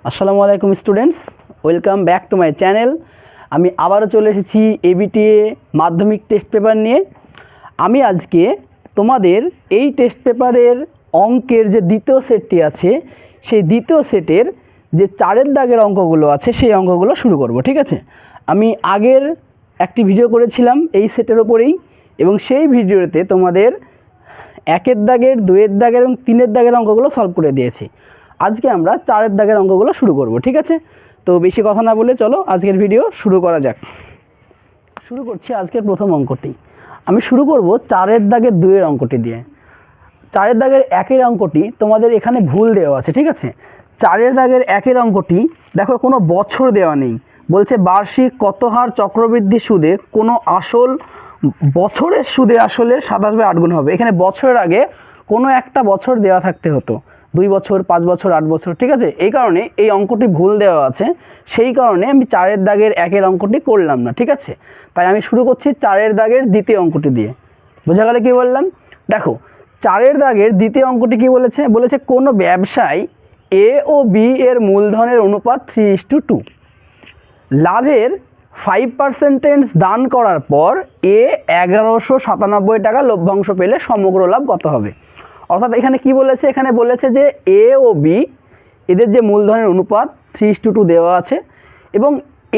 আসসালামু আলাইকুম students, welcome back to my channel. আমি আবারও চলে এসেছি এবিটিএ মাধ্যমিক টেস্ট পেপার নিয়ে। আমি আজকে তোমাদের এই টেস্ট পেপারের অঙ্কের যে দ্বিতীয় সেটটি আছে, সেই দ্বিতীয় সেটের যে 4 দাগের অঙ্কগুলো আছে সেই অঙ্কগুলো শুরু করব। ঠিক আছে, আমি আগের একটি ভিডিও করেছিলাম এই সেটের ওপরেই, এবং সেই ভিডিওতে তোমাদের 1 দাগের, 2 দাগের এবং 3 দাগের অঙ্কগুলো সলভ করে দিয়েছি। আজকে আমরা 4 দাগের অঙ্কগুলো শুরু করব। ঠিক আছে, তো বেশি কথা না বলে চলো আজকের ভিডিও শুরু করা যাক। শুরু করছি আজকের প্রথম অঙ্কটি। আমি শুরু করব 4 দাগের 2 অঙ্কটি দিয়ে। 4 দাগের 1 অঙ্কটি তোমাদের এখানে ভুল দেওয়া আছে। ঠিক আছে, 4 দাগের 1 অঙ্কটি দেখো কোনো বছর দেওয়া নেই, বলছে বার্ষিক কত হার চক্রবৃদ্ধি সুদে কোনো আসল বছরের সুদে আসলে 27/8 গুণ হবে। এখানে বছরের আগে কোনো একটা বছর দেওয়া থাকতে হতো, 2 বছর, 5 বছর, 8 বছর। ঠিক আছে, এই কারণে এই অঙ্কটি ভুল দেওয়া আছে, সেই কারণে আমি 4 দাগের 1 অঙ্কটি করলাম না। ঠিক আছে, তাই আমি শুরু করছি 4 দাগের দ্বিতীয় অঙ্কটি দিয়ে। বোঝা গেলে কি বললাম? দেখো 4 দাগের দ্বিতীয় অঙ্কটি কি বলেছে? বলেছে কোনো ব্যবসায় এ ও বি এর মূলধনের অনুপাত 3:2। লাভের 5% দান করার পর এ 1197 টাকা লভ্যাংশ পেলে সমগ্র লাভ কত হবে? অর্থাৎ এখানে কি বলেছে? এখানে বলেছে যে এ ও বি এদের যে মূলধনের অনুপাত 3:2 দেওয়া আছে, এবং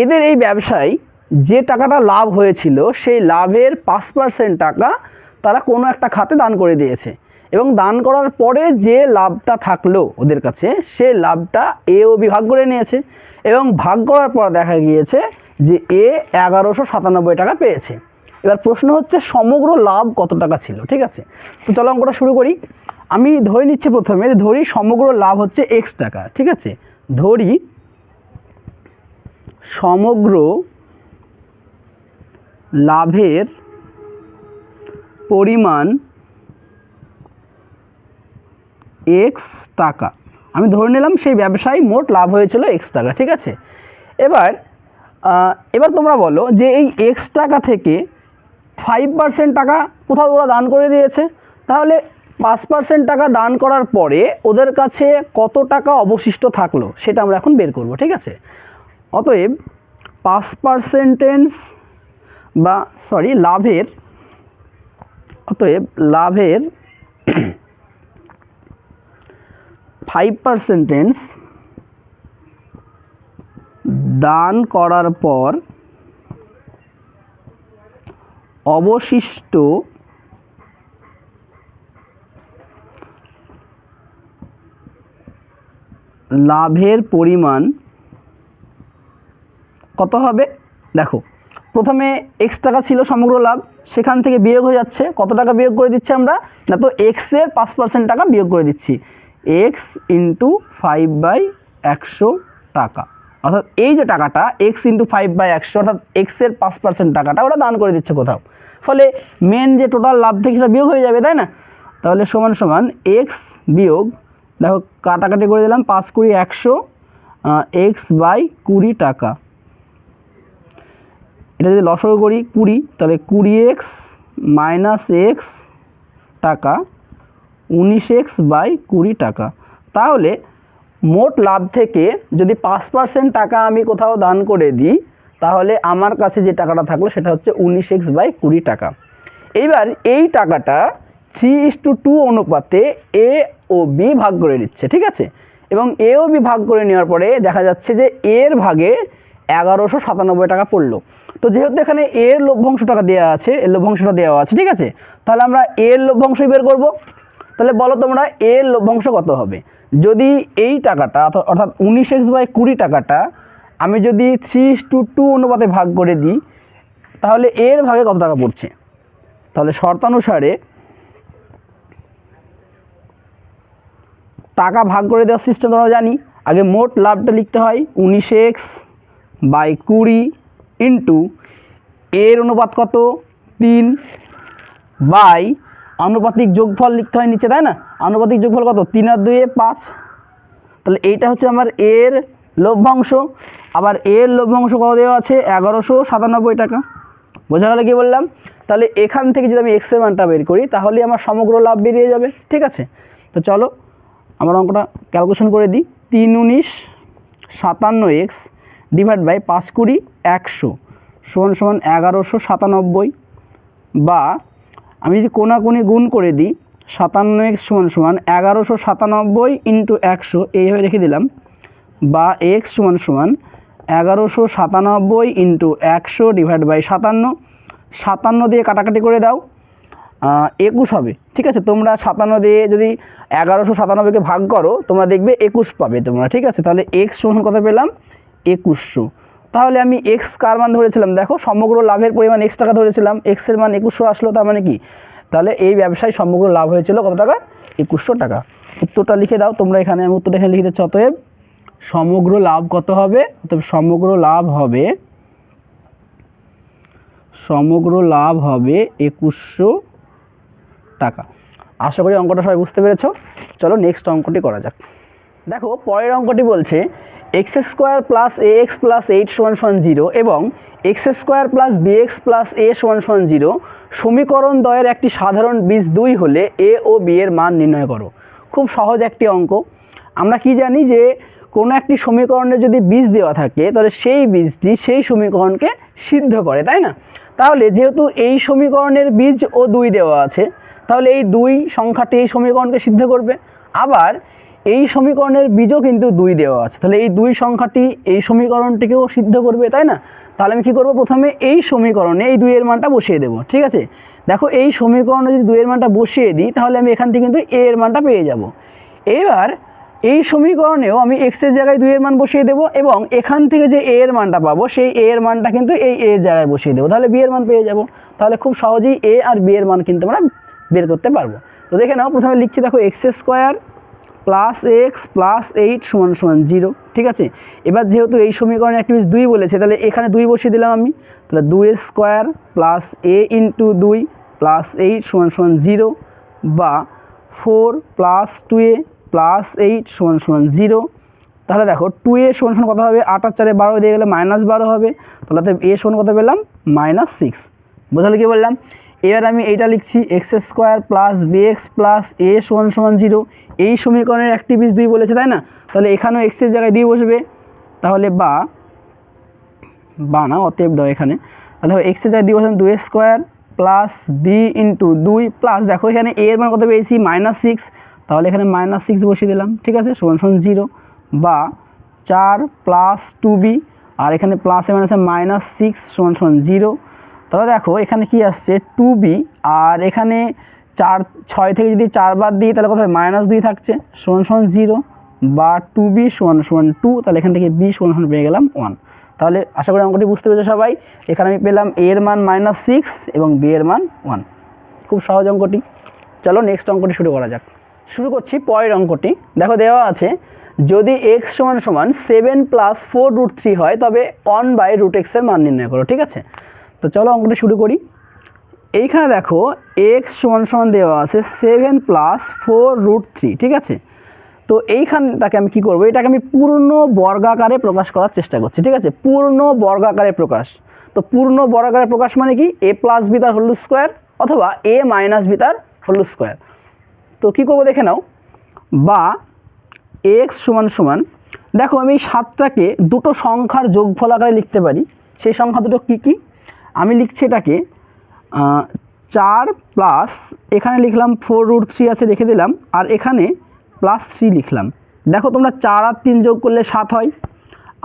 এদের এই ব্যবসায় যে টাকাটা লাভ হয়েছিল সেই লাভের 5% টাকা তারা কোনো একটা খাতে দান করে দিয়েছে, এবং দান করার পরে যে লাভটা থাকলো ওদের কাছে সেই লাভটা এ ও বি ভাগ করে নিয়েছে, এবং ভাগ করার পর দেখা গিয়েছে যে এ 1197 টাকা পেয়েছে। এবার প্রশ্ন হচ্ছে সমগ্র লাভ কত টাকা ছিল। ঠিক আছে, তো চলো অঙ্কটা শুরু করি। আমি ধরে নিচ্ছি, প্রথমে ধরি সমগ্র লাভ হচ্ছে x টাকা। ঠিক আছে, ধরি সমগ্র লাভের পরিমাণ x টাকা। আমি ধরে নিলাম সেই ব্যবসায় মোট লাভ হয়েছিল x টাকা। ঠিক আছে, এবার তোমরা বলো যে এই x টাকা থেকে 5% টাকা কোথাও ওরা দান করে দিয়েছে, তাহলে 5% টাকা দান করার পরে ওদের কাছে কত টাকা অবশিষ্ট থাকলো সেটা আমরা এখন বের করব। ঠিক আছে, অতএব 5% বা লাভের, অতএব লাভের 5% দান করার পর অবশিষ্ট লাভের পরিমাণ কত হবে? দেখো প্রথমে x টাকা ছিল সমগ্র লাভ, সেখান থেকে বিয়োগ হয়ে যাচ্ছে। কত টাকা বিয়োগ করে দিচ্ছি আমরা? না, তো x এর 5% টাকা বিয়োগ করে দিচ্ছি, x × 5/100 টাকা। অর্থাৎ এই যে টাকাটা x × 5/100, অর্থাৎ x এর 5% টাকাটা ওরা দান করে দিচ্ছে কোথাও, ফলে মেন যে টোটাল লাভ থেকে সেটা বিয়োগ হয়ে যাবে, তাই না? তাহলে সমান সমান x বিয়োগ, দেখো কাটাকাটি করে দিলাম, 5 × 20 100, x/20 টাকা। এটা যদি লসাগু করি 20, তাহলে 20x - x টাকা 19x/20 টাকা। তাহলে মোট লাভ থেকে যদি 5% টাকা আমি কোথাও দান করে দিই, তাহলে আমার কাছে যে টাকাটা থাকলো সেটা হচ্ছে 19x/20 টাকা। এইবার এই টাকাটা 3:2 অনুপাতে এ ও বি ভাগ করে নিচ্ছে। ঠিক আছে, এবং এ ও বি ভাগ করে নেওয়ার পরে দেখা যাচ্ছে যে এর ভাগে 1197 টাকা পড়লো। তো যেহেতু এখানে এর লভ্যাংশ টাকা দেওয়া আছে, এর লভ্যাংশটা দেওয়া আছে, ঠিক আছে, তাহলে আমরা এর লভ্যাংশই বের করব। তাহলে বলো তোমরা এর লভ্যাংশ কত হবে? যদি এই টাকাটা অর্থাৎ 19x/20 টাকাটা আমি যদি 3:2 অনুপাতে ভাগ করে দিই, তাহলে এর ভাগে কত টাকা পড়ছে? তাহলে শর্তানুসারে টাকা ভাগ করে দেওয়ার সিস্টেম তোমরা জানি। আগে মোট লাভটা লিখতে হয় 19x/20 ইন্টু এর অনুপাত কত? 3 বাই আনুপাতিক যোগফল লিখতে হয় নিচে, তাই না? আনুপাতিক যোগফল কত? 3 আর 2 5। তাহলে এইটা হচ্ছে আমার এর লভ্যাংশ। আবার এর লভ্যাংশ কত দেওয়া আছে? 1197 টাকা। বোঝা গেল কি বললাম? তাহলে এখান থেকে যদি আমি x এর মানটা বের করি, তাহলে আমার সমগ্র লাভ বেরিয়ে যাবে। ঠিক আছে, তো চলো আমরা অঙ্কটা ক্যালকুলেশন করে দিই। 3 × 19 57x ডিভাইড বাই 5 × 100 সমান সমান 1197, বা আমি যদি কোনাকুনি গুণ করে দিই 57x সমান সমান 1197 ইন্টু 100 এইভাবে রেখে দিলাম, বা x সমান সমান 1197 ইন্টু 100 ডিভাইড বাই 57 দিয়ে কাটাকাটি করে দাও, 21 হবে। ঠিক আছে, তোমরা 57 দিয়ে যদি 1197কে ভাগ করো তোমরা দেখবে 21 পাবে তোমরা। ঠিক আছে, তাহলে x সমান কত পেলাম? 2100। তাহলে আমি x কার মান ধরেছিলাম? দেখো সমগ্র লাভের পরিমাণ x টাকা ধরেছিলাম, x এর মান 2100 আসলো, তার মানে কি? তাহলে এই ব্যবসায় সমগ্র লাভ হয়েছিল কত টাকা? 2100 টাকা। উত্তরটা লিখে দাও তোমরা এখানে, আমি উত্তরটা এখানে লিখে দিচ্ছি। অতএব সমগ্র লাভ কত হবে? অতএব সমগ্র লাভ হবে 2100 টাকা। আশা করি অঙ্কটা সবাই বুঝতে পেরেছো। চলো নেক্সট অঙ্কটি করা যাক। দেখো পরের অঙ্কটি বলছে x² + ax + 8 = 0 এবং x² + bx + a = 0 সমীকরণ দ্বয়ের একটি সাধারণ বীজ 2 হলে a ও b এর মান নির্ণয় করো। খুব সহজ একটি অঙ্ক। আমরা কি জানি যে কোনো একটি সমীকরণে যদি বীজ দেওয়া থাকে তাহলে সেই বীজটি সেই সমীকরণকে সিদ্ধ করে, তাই না? তাহলে যেহেতু এই সমীকরণের বীজ ও 2 দেওয়া আছে, তাহলে এই 2 সংখ্যাটি এই সমীকরণকে সিদ্ধ করবে। আবার এই সমীকরণের বীজও কিন্তু 2 দেওয়া আছে, তাহলে এই 2 সংখ্যাটি এই সমীকরণটিকেও সিদ্ধ করবে, তাই না? তাহলে আমি কী করব? প্রথমে এই সমীকরণে এই 2 এর মানটা বসিয়ে দেবো। ঠিক আছে, দেখো এই সমীকরণে যদি 2 এর মানটা বসিয়ে দিই তাহলে আমি এখান থেকে কিন্তু a এর মানটা পেয়ে যাব। এবার এই সমীকরণেও আমি x এর জায়গায় 2 এর মান বসিয়ে দেবো এবং এখান থেকে যে a এর মানটা পাবো সেই a এর মানটা কিন্তু এই a এর জায়গায় বসিয়ে দেবো, তাহলে b এর মান পেয়ে যাব। তাহলে খুব সহজেই a আর b এর মান কিন্তু আমরা বের করতে পারবো। তো দেখে নাও, প্রথমে লিখছি দেখো x² + x + 8 = 0। ঠিক আছে, এবার যেহেতু এই সমীকরণে একটি বীজ 2 বলেছে তাহলে এখানে 2 বসিয়ে দিলাম আমি, তাহলে 2² + a × 2 + 8 = 0, বা 4 + 2a + 8 = 0। তাহলে দেখো 2a = কত হবে? 8 আর 4 12 দিয়ে গেলে -12 হবে, তাহলে a সমান কত পেলাম? -6। বোঝালে কি বললাম? এবার আমি এইটা লিখছি x² + bx + a = 0। এই সমীকরণের একটি বীজ 2 বলেছে, তাই না? তাহলে এখানেও x এর জায়গায় 2 বসবে, তাহলে বা না অতএব দাও এখানে, তাহলে x এর জায়গায় 2 বসান 2² + b × 2 প্লাস দেখো এখানে a এর মান কত পেয়েছি? -6, তাহলে এখানে -6 বসিয়ে দিলাম। ঠিক আছে, = 0, বা 4 + 2b, আর এখানে প্লাসে মাইনাসে -6 = 0। তাহলে দেখো এখানে কি আসছে? 2b, আর এখানে 6 থেকে যদি 4 বাদ দিই তাহলে কত হবে? -2 থাকছে, = 0, বা 2b = 2, তাহলে এখান থেকে b = পেয়ে গেলাম 1। তাহলে আশা করি অঙ্কটি বুঝতে পেরেছো সবাই। এখানে আমি পেলাম a এর মান -6 এবং b এর মান 1। খুব সহজ অঙ্কটি। চলো নেক্সট অঙ্কটি শুরু করা যাক। শুরু করছি পরের অঙ্কটি। দেখো দেওয়া আছে যদি x = 7 + 4√3 হয় তবে 1/√x এর মান নির্ণয় করো। ঠিক আছে, তো চলো অঙ্কটি শুরু করি। এইখানে দেখো x = দেওয়া আছে 7 + 4√3। ঠিক আছে, তো এইখানটাকে আমি কি করব? এটাকে আমি পূর্ণ বর্গাকারে প্রকাশ করার চেষ্টা করছি। ঠিক আছে, পূর্ণ বর্গাকারে প্রকাশ। তো পূর্ণ বর্গাকারে প্রকাশ মানে কি? a + b তার হোল স্কোয়ার অথবা a - b তার হোল স্কোয়ার। তো কী করবো দেখে নাও, বা x = দেখো আমি 7টাকে দুটো সংখ্যার যোগফল আকারে লিখতে পারি। সেই সংখ্যা দুটো কী কী? আমি লিখছি এটাকে 4 প্লাস এখানে লিখলাম 4√3 আছে রেখে দিলাম, আর এখানে +3 লিখলাম। দেখো তোমরা 4 আর 3 যোগ করলে 7 হয়,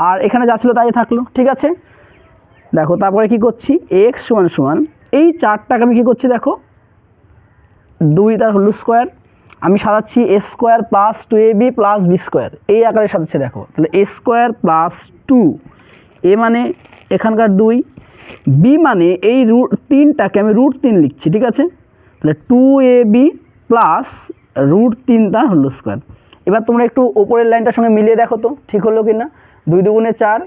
আর এখানে যা ছিল তাই থাকলো। ঠিক আছে, দেখো তারপরে কি করছি? x = এই 4টাকে আমি কী করছি? দেখো 2 তার হোল স্কোয়ার, আমি সাজাচ্ছি a² + 2ab + b² এই আকারে সাজাচ্ছি। দেখো তাহলে a² + 2, a মানে এখানকার 2, b মানে এই √3টাকে আমি √3 লিখছি। ঠিক আছে, তাহলে 2ab + √3 তার হোল স্কোয়ার। এবার তোমরা একটু ওপরের লাইনটার সঙ্গে মিলিয়ে দেখো তো ঠিক হলো কি না। 2 × 4,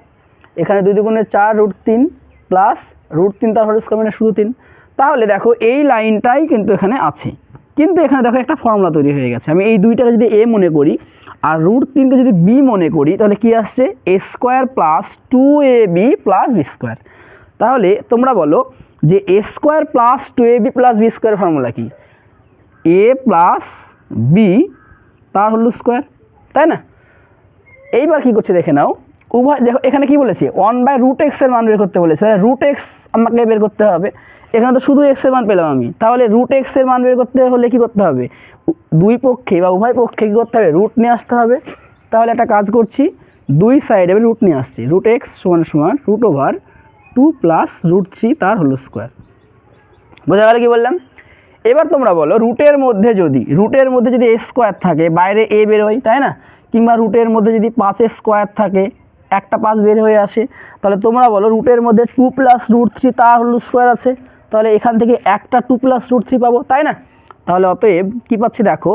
এখানে 2 × 4 √3 প্লাস √3 তার হোল স্কোয়ার মানে শুধু 3। তাহলে দেখো এই লাইনটাই কিন্তু এখানে আছে, কিন্তু এখানে দেখো একটা ফর্মুলা তৈরি হয়ে গেছে। আমি এই 2টাকে যদি a মনে করি আর √3কে যদি b মনে করি তাহলে কি আসছে? a² + 2ab + b²। তাহলে তোমরা বলো যে a² + 2ab + b² ফর্মুলা কি? a + b তার হোল স্কোয়ার, তাই না? এইবার কী করছে দেখে নাও, উভয় দেখো এখানে কি বলেছে 1/√x এর মান বের করতে বলেছে, তাহলে √x আমাকে বের করতে হবে। এখানে তো শুধু x এর মান পেলাম আমি, তাহলে √x এর মান বের করতে হলে কি করতে হবে, দুই পক্ষে বা উভয় পক্ষে কী করতে হবে, রুট নিয়ে আসতে হবে। তাহলে একটা কাজ করছি, দুই সাইডে আমি রুট নিয়ে আসছি, √x = √2 + √3 তার হোল স্কোয়ার। বোঝা গেল কি বললাম? এবার তোমরা বলো রুটের মধ্যে যদি a স্কোয়ার থাকে, বাইরে a বেরোয়, তাই না, কিংবা রুটের মধ্যে যদি 5 স্কোয়ার থাকে, একটা 5 বের হয়ে আসে, তাহলে তোমরা বলো রুটের মধ্যে 2 + √3 তার হোল স্কোয়ার আছে, তাহলে এখান থেকে একটা 2 + √3 পাবো, তাই না? তাহলে অতএব কী পাচ্ছি দেখো,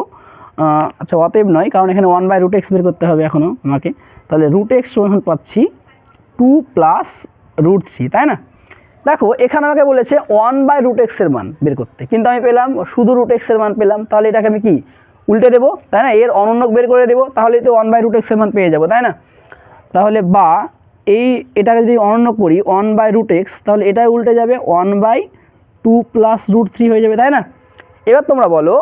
আচ্ছা অতএব নয়, কারণ এখানে 1/√x বের করতে হবে এখনও আমাকে, তাহলে √x পাচ্ছি 2 + √3, তাই না? দেখো এখানে আমাকে বলেছে 1/√x এর মান বের করতে, কিন্তু আমি পেলাম শুধু √x এর মান পেলাম, তাহলে এটাকে আমি কি উল্টে দেবো, তাই না, এর অনন্যক বের করে দেবো, তাহলেই তো 1/√x এর মান পেয়ে যাবো, তাই না? তাহলে বা এটাকে যদি অনন্যক করি 1/√x, তাহলে এটাই উল্টে যাবে 1/2 + √3 হয়ে যাবে, তাই না? এবার তোমরা বলো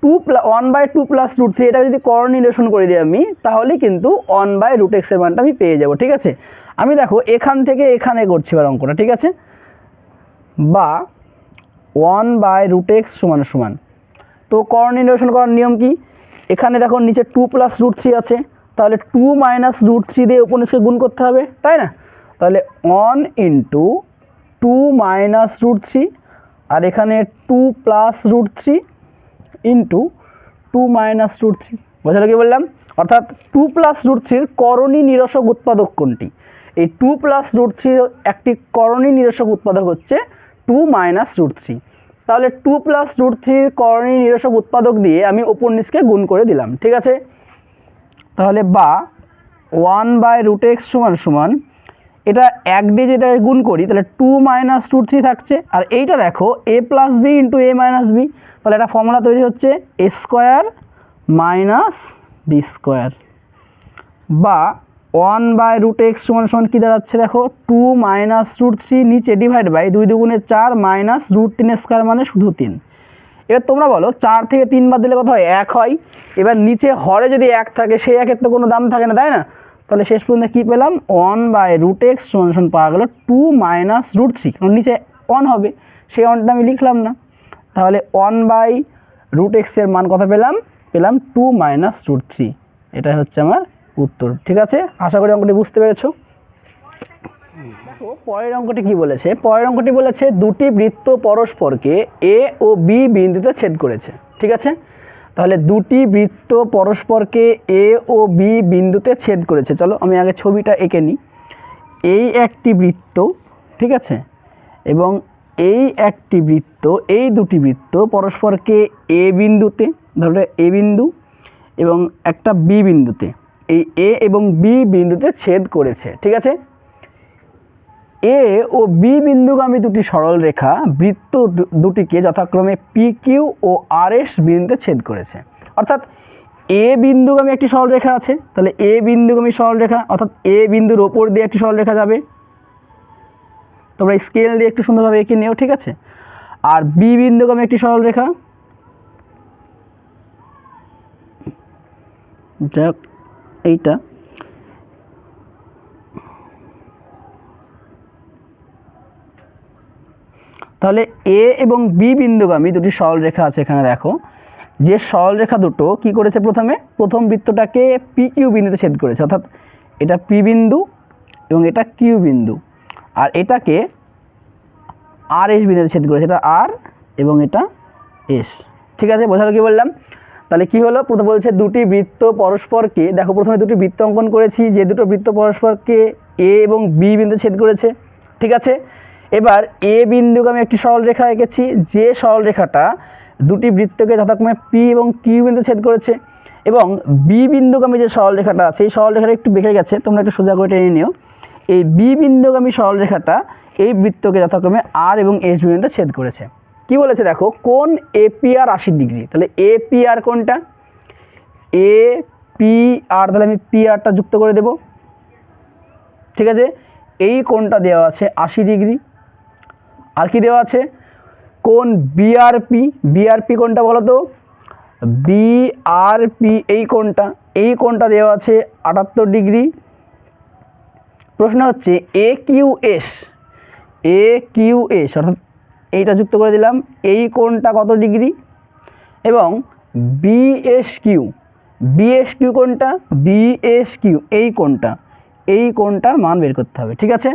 1/2 + √3 এটা যদি করনিলেশন করে দিই আমি, তাহলে কিন্তু 1/√x এর মানটা আমি পেয়ে যাব, ঠিক আছে? আমি দেখো এখান থেকে এখানে করছি এবার অঙ্কটা, ঠিক আছে? বা 1/√x = তো করনিলেশন করার নিয়ম কি, এখানে দেখো নিচে 2 + √3 আছে, তাহলে 2 - √3 দিয়ে উপনিষকে গুণ করতে হবে, তাই না? তাহলে 1 × 2 - √3, আর এখানে 2 + √3 × 2 - √3। বোঝালো কি বললাম? অর্থাৎ 2 + √3 করণী নিরসক উৎপাদক কোনটি? এই 2 + √3 একটি করণী নিরসক উৎপাদক হচ্ছে 2 - √3। তাহলে 2 + √3 করণী নিরসক উৎপাদক দিয়ে আমি ওপর নিচকে গুণ করে দিলাম, ঠিক আছে? তাহলে বা 1/√x = এটা এক দিয়ে যেটা গুণ করি, তাহলে 2 - √3 থাকছে, আর এইটা দেখো a + b × a - b, তাহলে একটা ফর্মুলা তৈরি হচ্ছে a² - b², বা 1/√x = কী দাঁড়াচ্ছে দেখো 2 - √3 নিচে ডিভাইড বাই 2 × 2 = 4 -√3² মানে শুধু 3। এবার তোমরা বলো 4 থেকে 3 বাদ দিলে কত হয়, 1 হয়। এবার নিচে হরে যদি 1 থাকে, সেই 1-এর তো কোনো দাম থাকে না, তাই না? তাহলে শেষ পর্যন্ত কী পেলাম, 1/√x পাওয়া গেল 2 - √3, কারণ নিচে 1 হবে, সেই 1টা আমি লিখলাম না। তাহলে 1/√x এর মান কত পেলাম 2 - √3। এটাই হচ্ছে আমার উত্তর, ঠিক আছে? আশা করি অঙ্কটি বুঝতে পেরেছো। দেখো পরের অঙ্কটি কি বলেছে, পরের অঙ্কটি বলেছে দুটি বৃত্ত পরস্পরকে a ও b বিন্দুতে ছেদ করেছে, ঠিক আছে? তাহলে দুটি বৃত্ত পরস্পরকে a ও b বিন্দুতে ছেদ করেছে। চলো আমি আগে ছবিটা এঁকে নিই। এই একটি বৃত্ত, ঠিক আছে, এবং এই একটি বৃত্ত, এই দুটি বৃত্ত পরস্পরকে a বিন্দুতে, ধরো a বিন্দু এবং একটা b বিন্দুতে, এই a এবং b বিন্দুতে ছেদ করেছে, ঠিক আছে? a ও b বিন্দুগামী দুটি সরল রেখা বৃত্ত দুটিকে যথাক্রমে PQ ও RS বিন্দুতে ছেদ করেছে। অর্থাৎ a বিন্দুগামী একটি সরল রেখা আছে, তাহলে a বিন্দুগামী সরল রেখা, অর্থাৎ a বিন্দুর ওপর দিয়ে একটি সরল রেখা যাবে, তোমরা স্কেল দিয়ে একটু সুন্দরভাবে এঁকে নিও, ঠিক আছে? আর b বিন্দুগামী একটি সরল রেখা, যাক এইটা, তাহলে a এবং b বিন্দুগামী দুটি সরল রেখা আছে। এখানে দেখো যে সরল রেখা দুটো কি করেছে, প্রথম বৃত্তটাকে PQ বিন্দুতে ছেদ করেছে, অর্থাৎ এটা P বিন্দু এবং এটা Q বিন্দু, আর এটাকে RS বিন্দুতে ছেদ করেছে, এটা R এবং এটা S, ঠিক আছে? বোঝালো কি বললাম? তাহলে কি হলো, প্রথমে বলছে দুটি বৃত্ত পরস্পরকে, দেখো প্রথমে দুটি বৃত্ত অঙ্কন করেছি, যে দুটো বৃত্ত পরস্পরকে a এবং b বিন্দু ছেদ করেছে, ঠিক আছে? এবার a বিন্দুগামী একটি সরল রেখা এঁকেছি, যে সরল রেখাটা দুটি বৃত্তকে যথাক্রমে P এবং Q বিন্দু ছেদ করেছে, এবং b বিন্দুগামী যে সরল রেখাটা আছে, এই সরল রেখাটা একটু বেঁকে গেছে, তোমরা একটু সোজা করে টেনে নিও। এই b বিন্দুগামী সরল রেখাটা এই বৃত্তকে যথাক্রমে R এবং S বিন্দুতে ছেদ করেছে। কি বলেছে দেখো, কোণ APR 80 ডিগ্রি, তাহলে APR কোনটা, APR, তাহলে আমি PRটা যুক্ত করে দেব, ঠিক আছে? এই কোণটা দেওয়া আছে 80 ডিগ্রি। আর কি দেওয়া আছে, কোণ BRP কোনটা বলো তো, BRP এই কোণটা দেওয়া আছে 78 ডিগ্রি। প্রশ্ন হচ্ছে এ কিউ এস অর্থাৎ এইটা যুক্ত করে দিলাম, এই কোণটা কত ডিগ্রি, এবং বিএস কিউ কোণটা, বিএস কিউ এই কোণটার মান বের করতে হবে। ঠিক আছে,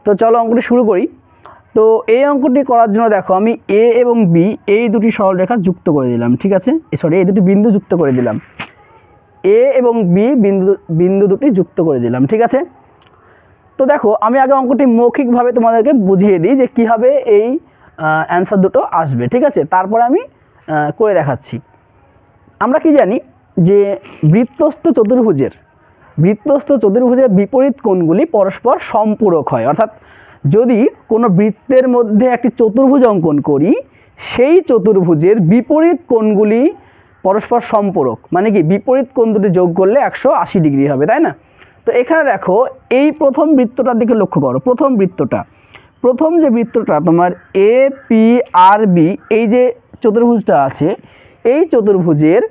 তো চলো অঙ্কটি শুরু করি। তো এই অঙ্কটি করার জন্য দেখো আমি এ এবং বি এই দুটি সরলরেখা যুক্ত করে দিলাম। ঠিক আছে, এই দুটি বিন্দু যুক্ত করে দিলাম, এ এবং বি বিন্দু দুটি যুক্ত করে দিলাম। ঠিক আছে, তো দেখো আমি আগে অঙ্কটি মৌখিকভাবে তোমাদেরকে বুঝিয়ে দিই যে কীভাবে এই অ্যান্সার দুটো আসবে। ঠিক আছে, তারপরে আমি করে দেখাচ্ছি। আমরা কি জানি যে বৃত্তস্থ চতুর্ভুজের বিপরীত কোণগুলি পরস্পর সম্পূরক হয়। অর্থাৎ যদি কোনো বৃত্তের মধ্যে একটি চতুর্ভুজ অঙ্কন করি, সেই চতুর্ভুজের বিপরীত কোণগুলি পরস্পর সম্পূরক, মানে কি বিপরীত কোণ দুটি যোগ করলে 180 ডিগ্রি হবে, তাই না? তো এখানে দেখো এই প্রথম বৃত্তটার দিকে লক্ষ্য করো। প্রথম যে বৃত্তটা তোমার এ পি আর বি, এই যে চতুর্ভুজটা আছে, এই চতুর্ভুজের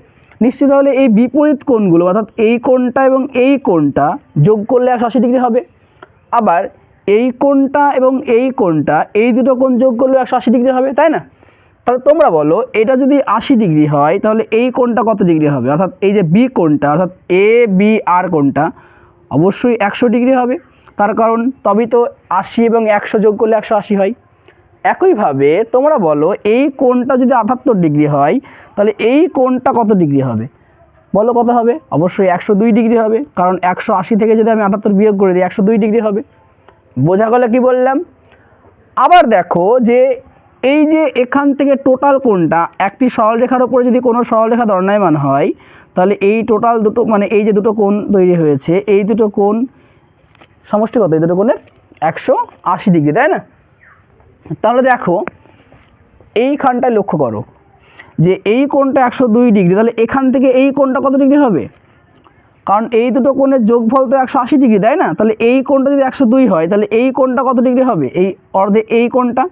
নিশ্চিত হলে এই বিপরীত কোণগুলো, অর্থাৎ এই কোণটা এবং এই কোণটা যোগ করলে 180 ডিগ্রি হবে। আবার এই কোণটা এবং এই কোণটা, এই দুটো কোণ যোগ করলে 180 ডিগ্রি হবে, তাই না? তাহলে তোমরা বলো এটা যদি 80 ডিগ্রি হয় তাহলে এই কোণটা কত ডিগ্রি হবে? অর্থাৎ এই যে বি কোণটা, অর্থাৎ এ বি আর কোণটা অবশ্যই 100 ডিগ্রি হবে। তার কারণ তবেই তো 80 এবং 100 যোগ করলে 180 হয়। একইভাবে তোমরা বলো এই কোণটা যদি 78 ডিগ্রি হয় তাহলে এই কোণটা কত ডিগ্রি হবে? বলো কত হবে? অবশ্যই 102 ডিগ্রি হবে, কারণ 180 থেকে যদি আমি 78 বিয়োগ করে দিই 102 ডিগ্রি হবে। বোঝা গেল কি বললাম? আবার দেখো যে এই যে এখান থেকে টোটাল কোণটা, একটি সরলরেখার উপরে যদি কোনো সরলরেখা দণ্ডায়মান হয় তাহলে এই টোটাল দুটো, মানে এই যে দুটো কোণ তৈরি হয়েছে, এই দুটো কোণ সমষ্টি কত? এই দুটো কোণের 180 ডিগ্রি, তাই না? তাহলে দেখো এইখানটায় লক্ষ্য করো যে এই কোণটা 102 ডিগ্রি, তাহলে এখান থেকে এই কোণটা কত ডিগ্রি হবে? কারণ এই দুটো কোণের যোগফল তো 180 ডিগ্রি, তাই না? তাহলে এই কোণটা যদি 102 হয় তাহলে এই কোণটা কত ডিগ্রি হবে? এই অর্ধে এই কোণটা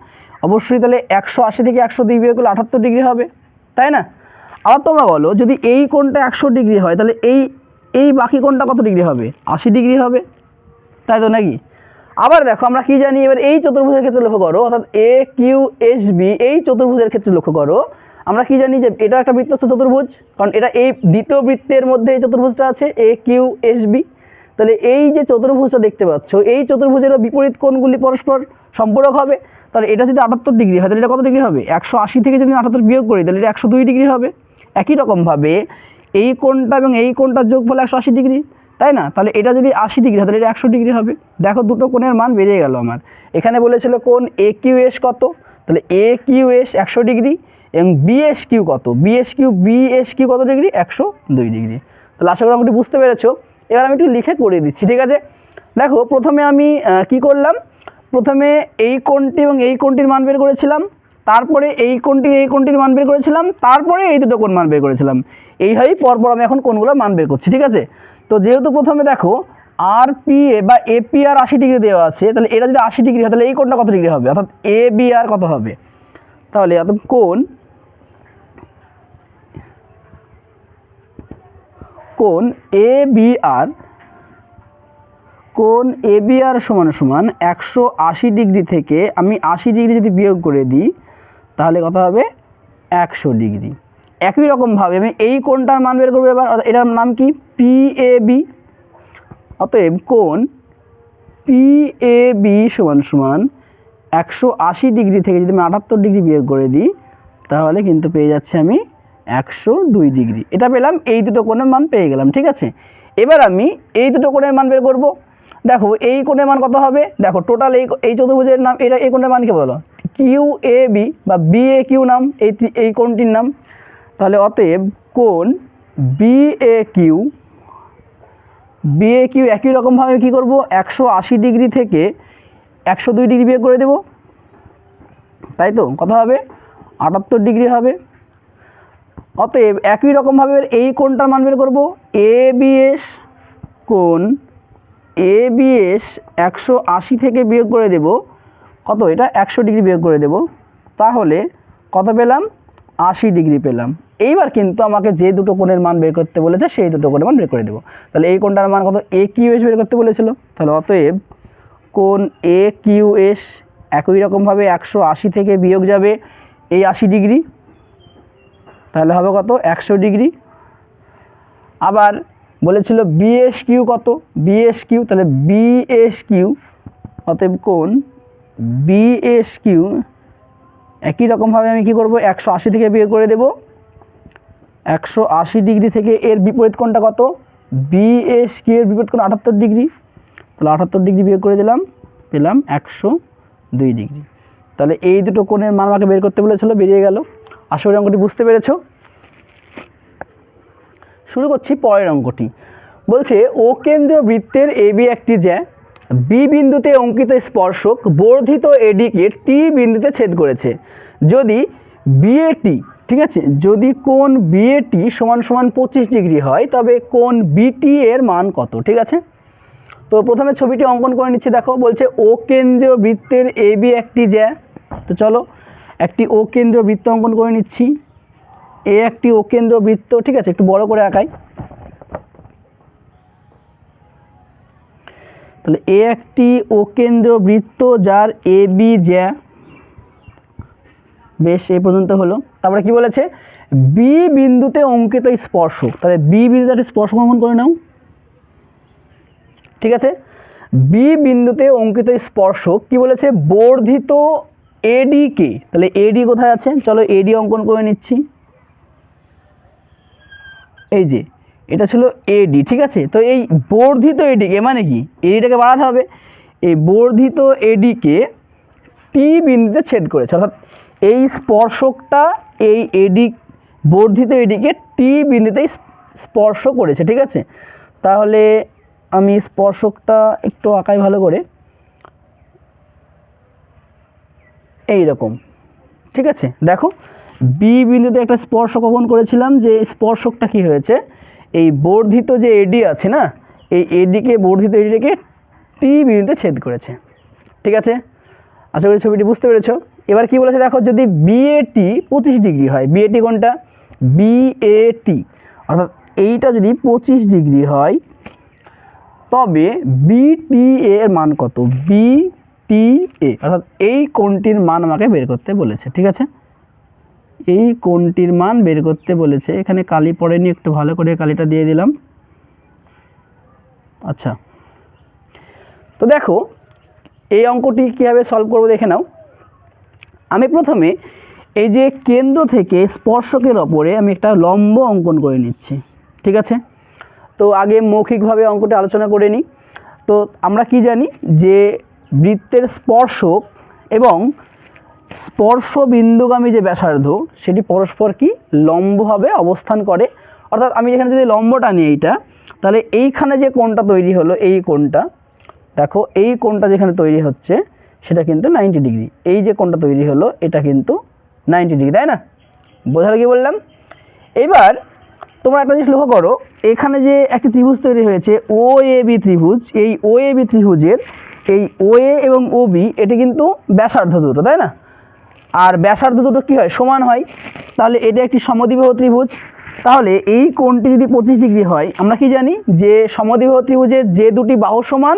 অবশ্যই তাহলে 180 থেকে 102 বিয়োগ করলে 78 ডিগ্রি হবে, তাই না? আবার তোমরা বলো যদি এই কোণটা 100 ডিগ্রি হয় তাহলে এই বাকি কোণটা কত ডিগ্রি হবে? 80 ডিগ্রি হবে, তাই তো নাকি? আবার দেখো আমরা কি জানি, এবার এই চতুর্ভুজের ক্ষেত্রে লক্ষ্য করো, অর্থাৎ এ কিউ এস বি এই চতুর্ভুজের ক্ষেত্রে লক্ষ্য করো। আমরা কি জানি যে এটা একটা বৃত্তস্থ চতুর্ভুজ, কারণ এটা এই দ্বিতীয় বৃত্তের মধ্যে এই চতুর্ভুজটা আছে এ কিউ এস বি। তাহলে এই যে চতুর্ভুজটা দেখতে পাচ্ছ, এই চতুর্ভুজের বিপরীত কোণগুলি পরস্পর সম্পূরক হবে। তাহলে এটা যদি 78 ডিগ্রি হয় তাহলে এটা কত ডিগ্রি হবে? 180 থেকে যদি 78 বিয়োগ করি তাহলে এটা 102 ডিগ্রি হবে। একই রকমভাবে এই কোণটা এবং এই কোণটার যোগফল 180 ডিগ্রি, তাই না? তাহলে এটা যদি 80 ডিগ্রি হয় তাহলে এটা 100 ডিগ্রি হবে। দেখো দুটো কোণের মান বেরিয়ে গেল আমার। এখানে বলেছিল কোণ এ কিউ এস কত, তাহলে এ কিউ এস 100 ডিগ্রি, এবং বিএস কিউ কত? বিএস কিউ কত ডিগ্রি? 102 ডিগ্রি। তাহলে আশা করি আমাকে বুঝতে পেরেছো। এবার আমি একটু লিখে করে দিচ্ছি, ঠিক আছে? দেখো প্রথমে আমি কি করলাম, প্রথমে এই কোণটি এবং এই কোণটির মান বের করেছিলাম, তারপরে এই কোণটির মান বের করেছিলাম, তারপরে এই দুটো কোণ মান বের করেছিলাম। এইভাবেই পরপর আমি এখন কোণগুলোর মান বের করছি, ঠিক আছে? তো যেহেতু প্রথমে দেখো আর পি এ বা এ পি আর 80 ডিগ্রি দেওয়া আছে, তাহলে এটা যদি 80 ডিগ্রি হয় তাহলে এই কোণটা কত ডিগ্রি হবে? অর্থাৎ এ বি আর কত হবে? তাহলে অর্থাৎ কোণ এ বি আর সমান 180 ডিগ্রি থেকে আমি 80 ডিগ্রি যদি বিয়োগ করে দিই তাহলে কত হবে? 100 ডিগ্রি। একই রকমভাবে আমি এই কোণটার মান বের করবো। এবার এটার নাম কি? P A B. অতএব কোণ পি এ বি সমান 180 ডিগ্রি থেকে যদি আমি 78 ডিগ্রি বিয়োগ করে দিই তাহলে কিন্তু পেয়ে যাচ্ছে আমি 102 ডিগ্রি। এটা পেলাম, এই দুটো কোণের মান পেয়ে গেলাম, ঠিক আছে? এবার আমি এই দুটো কোণের মান বের করব। দেখো এই কোণের মান কত হবে? দেখো টোটাল এই চতুর্ভুজের নাম, এই কোণের মান কি বলো? কিউ এ বি বা বি এ কিউ নাম এই কোণটির নাম। তাহলে অতএব কোণ বি এ কিউ একই রকমভাবে কী করব? 180 ডিগ্রি থেকে 102 ডিগ্রি বিয়োগ করে দেব, তাই তো? কত হবে? 78 ডিগ্রি হবে। অতএব একই রকমভাবে এই কোণটার মান বের করব। এ বি এস কোণ এ বি এস 180 থেকে বিয়োগ করে দেব কত? এটা 100 ডিগ্রি বিয়োগ করে দেব, তাহলে কত পেলাম? 80 ডিগ্রি পেলাম। এইবার কিন্তু আমাকে যে দুটো কোণের মান বের করতে বলেছে সেই দুটো কোণের মান বের করে দেবো। তাহলে এই কোণটার মান কত, এ কিউ এস বের করতে বলেছিল, তাহলে অতএব কোণ এ কিউ এস একই রকমভাবে 180 থেকে বিয়োগ যাবে এই 80 ডিগ্রি, তাহলে হবে কত 100 ডিগ্রি। আবার বলেছিল বিএস কিউ কত, বিএস কিউ, তাহলে বিএস কিউ অতএব কোণ বিএস কিউ একই রকমভাবে আমি কী করব 180 থেকে বিয়োগ করে দেব 180 ডিগ্রি থেকে এর বিপরীত কোণটা কত, বিএস কিউ এর বিপরীত কোণ 78 ডিগ্রি, তাহলে 78 ডিগ্রি বিয়োগ করে দিলাম, পেলাম 102 ডিগ্রি। তাহলে এই দুটো কোণের মান আমাকে বের করতে বলেছিল, বেরিয়ে গেল। আশা করি অঙ্কটি বুঝতে পেরেছো। শুরু করছি পরের অঙ্কটি। বলছে ও কেন্দ্রীয় বৃত্তের এবি একটি জ্যা, বি বিন্দুতে অঙ্কিত স্পর্শক বর্ধিত এডিকে টি বিন্দুতে ছেদ করেছে। যদি বিএটি, ঠিক আছে, যদি কোণ বিএটি সমান সমান 25 ডিগ্রি হয় তবে কোণ বিটি এর মান কত? ঠিক আছে, তো প্রথমে ছবিটি অঙ্কন করে নিচ্ছি। দেখো বলছে ও কেন্দ্রীয় বৃত্তের এবি একটি জ্যা, তো চলো একটি ও কেন্দ্রীয় বৃত্ত অঙ্কন করে নিচ্ছি। এ একটি ও কেন্দ্রীয় বৃত্ত, ঠিক আছে, একটু বড় করে আঁকাই। তাহলে এ একটি ও কেন্দ্রীয় বৃত্ত যার এ বি জ্যা, বেশ এই পর্যন্ত হলো। তারপরে কি বলেছে, বি বিন্দুতে অঙ্কিত স্পর্শক, তাহলে বি বিন্দুতে একটা স্পর্শক অঙ্কন করে নাও। ঠিক আছে, বি বিন্দুতে অঙ্কিত স্পর্শক কি বলেছে, বর্ধিত এডিকে, তাহলে এডি কোথায় আছে, চলো এডি অঙ্কন করে নিচ্ছি। এই যে এটা ছিল এডি, ঠিক আছে, তো এই বর্ধিত এডিকে মানে কি, এডিটাকে বাড়াতে হবে, এই বর্ধিত এডিকে টি বিন্দুতে ছেদ করেছে, অর্থাৎ এই স্পর্শকটা এই এডি বর্ধিত এডিকে টি বিন্দুতে স্পর্শ করেছে। ঠিক আছে, তাহলে আমি স্পর্শকটা একটু আঁকাই ভালো করে, এই রকম। ঠিক আছে, দেখো বি বিন্দুতে একটা স্পর্শক অঙ্কন করেছিলাম, যে স্পর্শকটা কি হয়েছে, এই বর্ধিত যে এডি আছে না, এই এডিকে বর্ধিত এডিকে টি বিন্দুতে ছেদ করেছে। ঠিক আছে, আশা করি ছবিটি বুঝতে পেরেছো। এবার কি বলেছে দেখো, যদি বিএটি 25 ডিগ্রি হয়, বিএটি কোনটা, বিএটি অর্থাৎ এইটা যদি 25 ডিগ্রি হয় তবে বিটি এর মান কত, বিটি এ অর্থাৎ এই কোণটির মান আমাকে বের করতে বলেছে। ঠিক আছে, এই কোণটির মান বের করতে বলেছে। এখানে কালি পড়েনি, একটু ভালো করে কালিটা দিয়ে দিলাম। আচ্ছা, তো দেখো এই অঙ্কটি কীভাবে সলভ করবো দেখে নাও। আমি প্রথমে এই যে কেন্দ্র থেকে স্পর্শকের ওপরে আমি একটা লম্ব অঙ্কন করে নিচ্ছি। ঠিক আছে, তো আগে মৌখিকভাবে অঙ্কটি আলোচনা করে নিই। তো আমরা কি জানি যে বৃত্তের স্পর্শক এবং স্পর্শ বিন্দুগামী যে ব্যাসার্ধ সেটি পরস্পর কি লম্বভাবে অবস্থান করে। অর্থাৎ আমি এখানে যদি লম্বটা নিই এইটা, তাহলে এইখানে যে কোণটা তৈরি হলো, এই কোণটা দেখো, এই কোণটা যেখানে তৈরি হচ্ছে সেটা কিন্তু 90 ডিগ্রি। এই যে কোণটা তৈরি হলো এটা কিন্তু 90 ডিগ্রি, তাই না? বোঝালে কি বললাম? এবার তোমরা একটা জিনিস লক্ষ্য করো, এখানে যে একটি ত্রিভুজ তৈরি হয়েছে ও এ বি ত্রিভুজ, এই ও এ বি ত্রিভুজের এই ও এ এবং ও বি এটি কিন্তু ব্যাসার্ধ দুটো, তাই না? আর ব্যাসার্ধ দুটো কী হয়, সমান হয়। তাহলে এটা একটি সমদ্বিবাহু ত্রিভুজ। তাহলে এই কোণটি যদি 25 ডিগ্রি হয়, আমরা কি জানি যে সমদ্বিবাহু ত্রিভুজের যে দুটি বাহু সমান